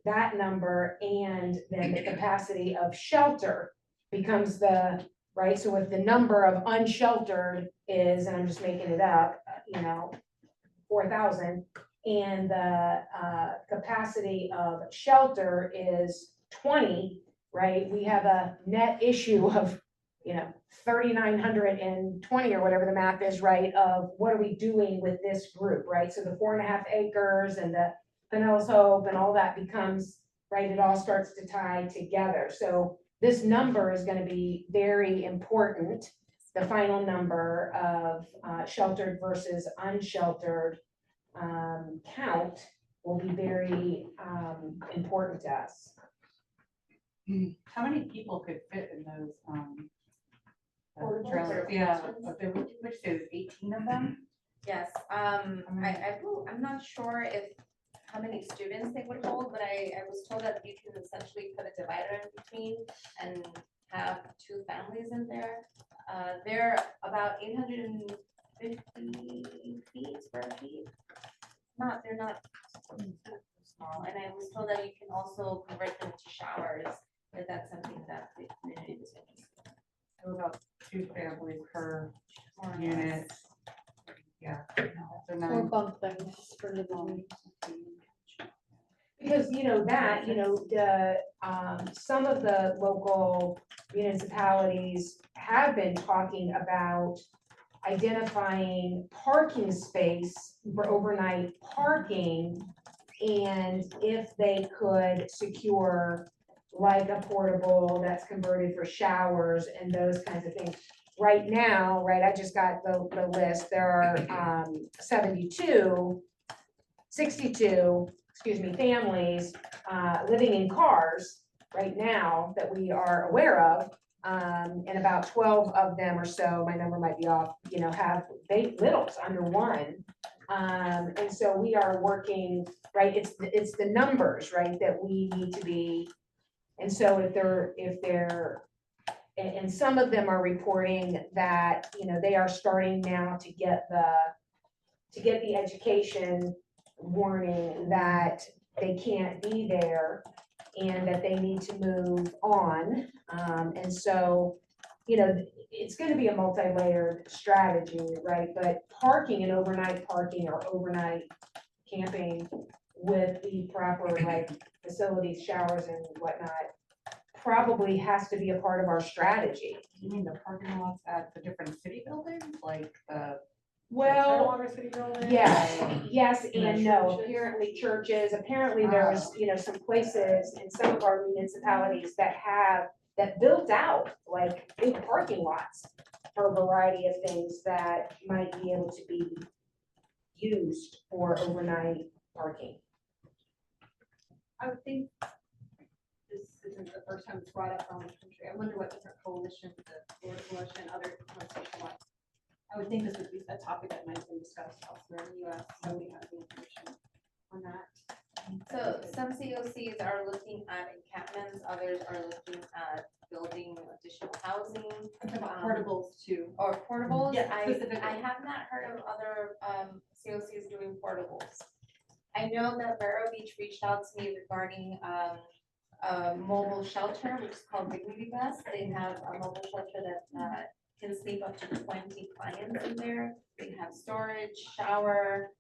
that number, and then the capacity of shelter becomes the, right? So if the number of unsheltered is, and I'm just making it up, 4,000, and the capacity of shelter is 20, right? We have a net issue of, 3,920 or whatever the math is, right? Of what are we doing with this group, right? So the 4.5 acres and the Pinellas Hope and all that becomes, right? It all starts to tie together. So this number is going to be very important. The final number of sheltered versus unsheltered count will be very important to us. How many people could fit in those, Portables trailers? or Yeah, functions? but there, which says 18 of them? Yes, I'm not sure if, how many students they would hold, but I was told that you can essentially put a divider in between and have 2 families in there. They're about 850 square feet. They're not small, and I was told that you can also convert them to showers, if that's something that the community was interested in. So about 2 families per More or unit. less. Yeah. So Or 9. bunk beds for the room. Because, the, some of the local municipalities have been talking about identifying parking space for overnight parking. And if they could secure like a portable that's converted for showers and those kinds of things. Right now, right, I just got the list, there are 62 families living in cars right now that we are aware of. And about 12 of them or so, my number might be off, have littles under 1. And so we are working, right, it's the numbers, right, that we need to be. And so if they're, and some of them are reporting that, they are starting now to get the education warning that they can't be there and that they need to move on. And so, it's gonna be a multi-layered strategy, right? But parking and overnight parking or overnight camping with the proper facilities, showers and whatnot, probably has to be a part of our strategy. You mean the parking lots at the different city buildings, like the Well, Tidewater City Building? yes and no. Apparently churches, apparently there's, some places in some of our municipalities that built out like big parking lots for a variety of things that might be able to be used for overnight parking. I would think this isn't the first time it's brought up on the country. I wonder what different coalitions, the Florida Coalition, other coalitions. I would think this would be a topic that might have been discussed elsewhere in the US, so we have the information on that. So some COCs are looking at encampments, others are looking at building additional housing. Portables too. Or portables. Yeah, I specifically. have not heard of other COCs doing portables. I know that Vero Beach reached out to me regarding a mobile shelter, which is called Dignity Bus. They have a mobile shelter that can sleep up to 20 clients in there. They have storage, shower,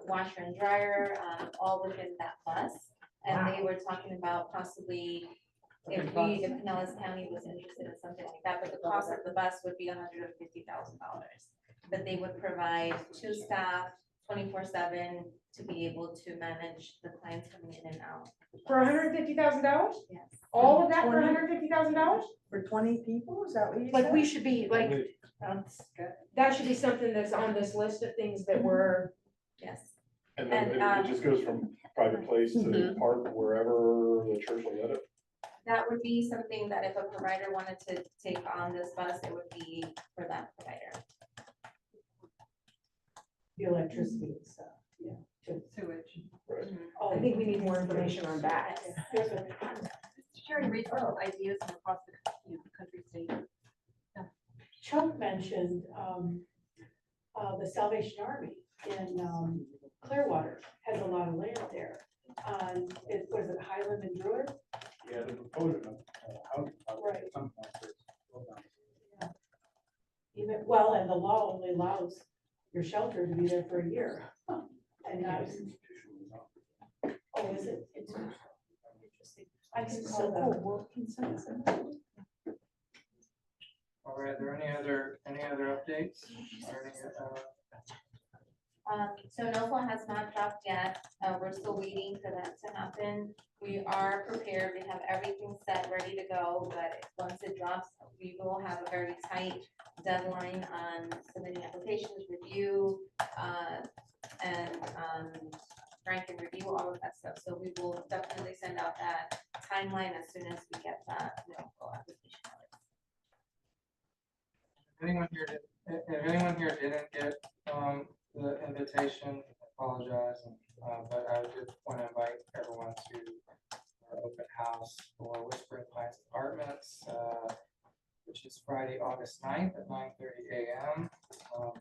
washer and dryer, all within that bus. And they were talking about possibly if Pinellas County was interested in something like that, but the cost of the bus would be $150,000. But they would provide 2 staff 24/7 to be able to manage the clients coming in and out. For $150,000? Yes. All of that for $150,000? For 20 people, is that what you Like we should be, like, That's good. that should be something that's on this list of things that we're. Yes. And then And, it just goes from private place to park wherever the church will let it. That would be something that if a provider wanted to take on this bus, it would be for that provider. The electricity and stuff, Sewage. I think we need more information on that. Sharing regional ideas from across the country, state. Chuck mentioned the Salvation Army in Clearwater has a lot of land there. Was it Highland and Druid? Yeah, the proposal of housing. Right. At some point, there's- Even, well, and the law only allows your shelter to be there for a year. And now, oh, is it? It's interesting. I can call them. All right, are there any other updates? Or any, So NOFA has not dropped yet. We're still waiting for that to happen. We are prepared. We have everything set, ready to go, but once it drops, we will have a very tight deadline on submitting applications, review, and Frank can review all of that stuff, so we will definitely send out that timeline as soon as we get that, application out. If anyone here didn't get, the invitation, I apologize, but I did want to invite everyone to our open house for Whispering Pines Apartments, which is Friday, August 9th at 9:30 a.m.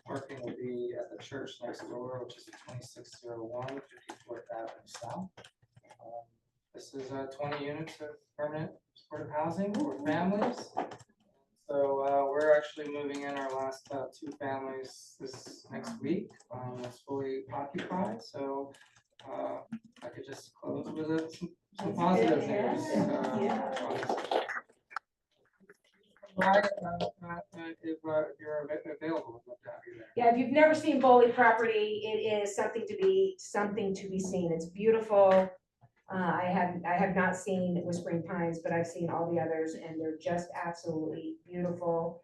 Parking will be at the church next door, which is at 2601 54th Avenue South. This is 20 units of permanent supportive housing for families. So we're actually moving in our last 2 families this next week. It's fully occupied, so I could just close with some positive news. If you're available, we'd love to have you there. Yeah, if you've never seen Bowley property, it is something to be seen. It's beautiful. I have not seen Whispering Pines, but I've seen all the others and they're just absolutely beautiful.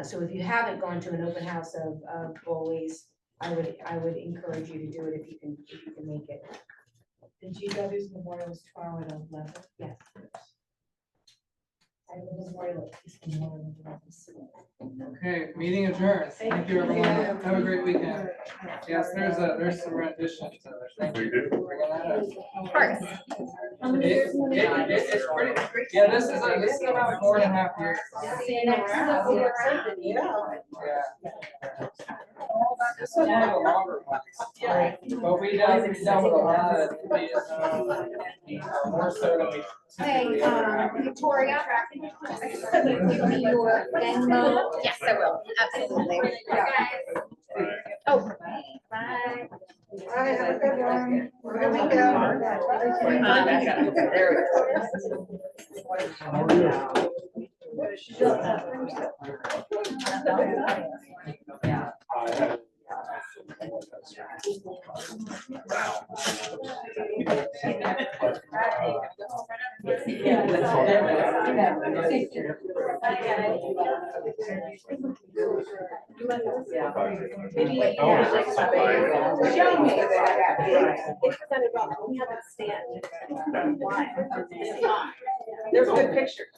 So if you haven't gone to an open house of Bowley's, I would encourage you to do it if you can make it. The GW's memorial is tomorrow at 11. Yes. And the memorial is tomorrow at 11. Okay, meeting adjourned. Thank you, everyone. Have a great weekend. Yes, there's some rendition to it. Thank you for bringing that up. Of course. It's pretty, yeah, this is about 4.5 years. See you next time. This is one of the longer ones. But we dealt with a lot of more so than we. Hey, Victoria. Give me your Venmo. Yes, I will. Absolutely. Oh. Bye. Bye, have a good one. Good weekend. Show me. There's good pictures.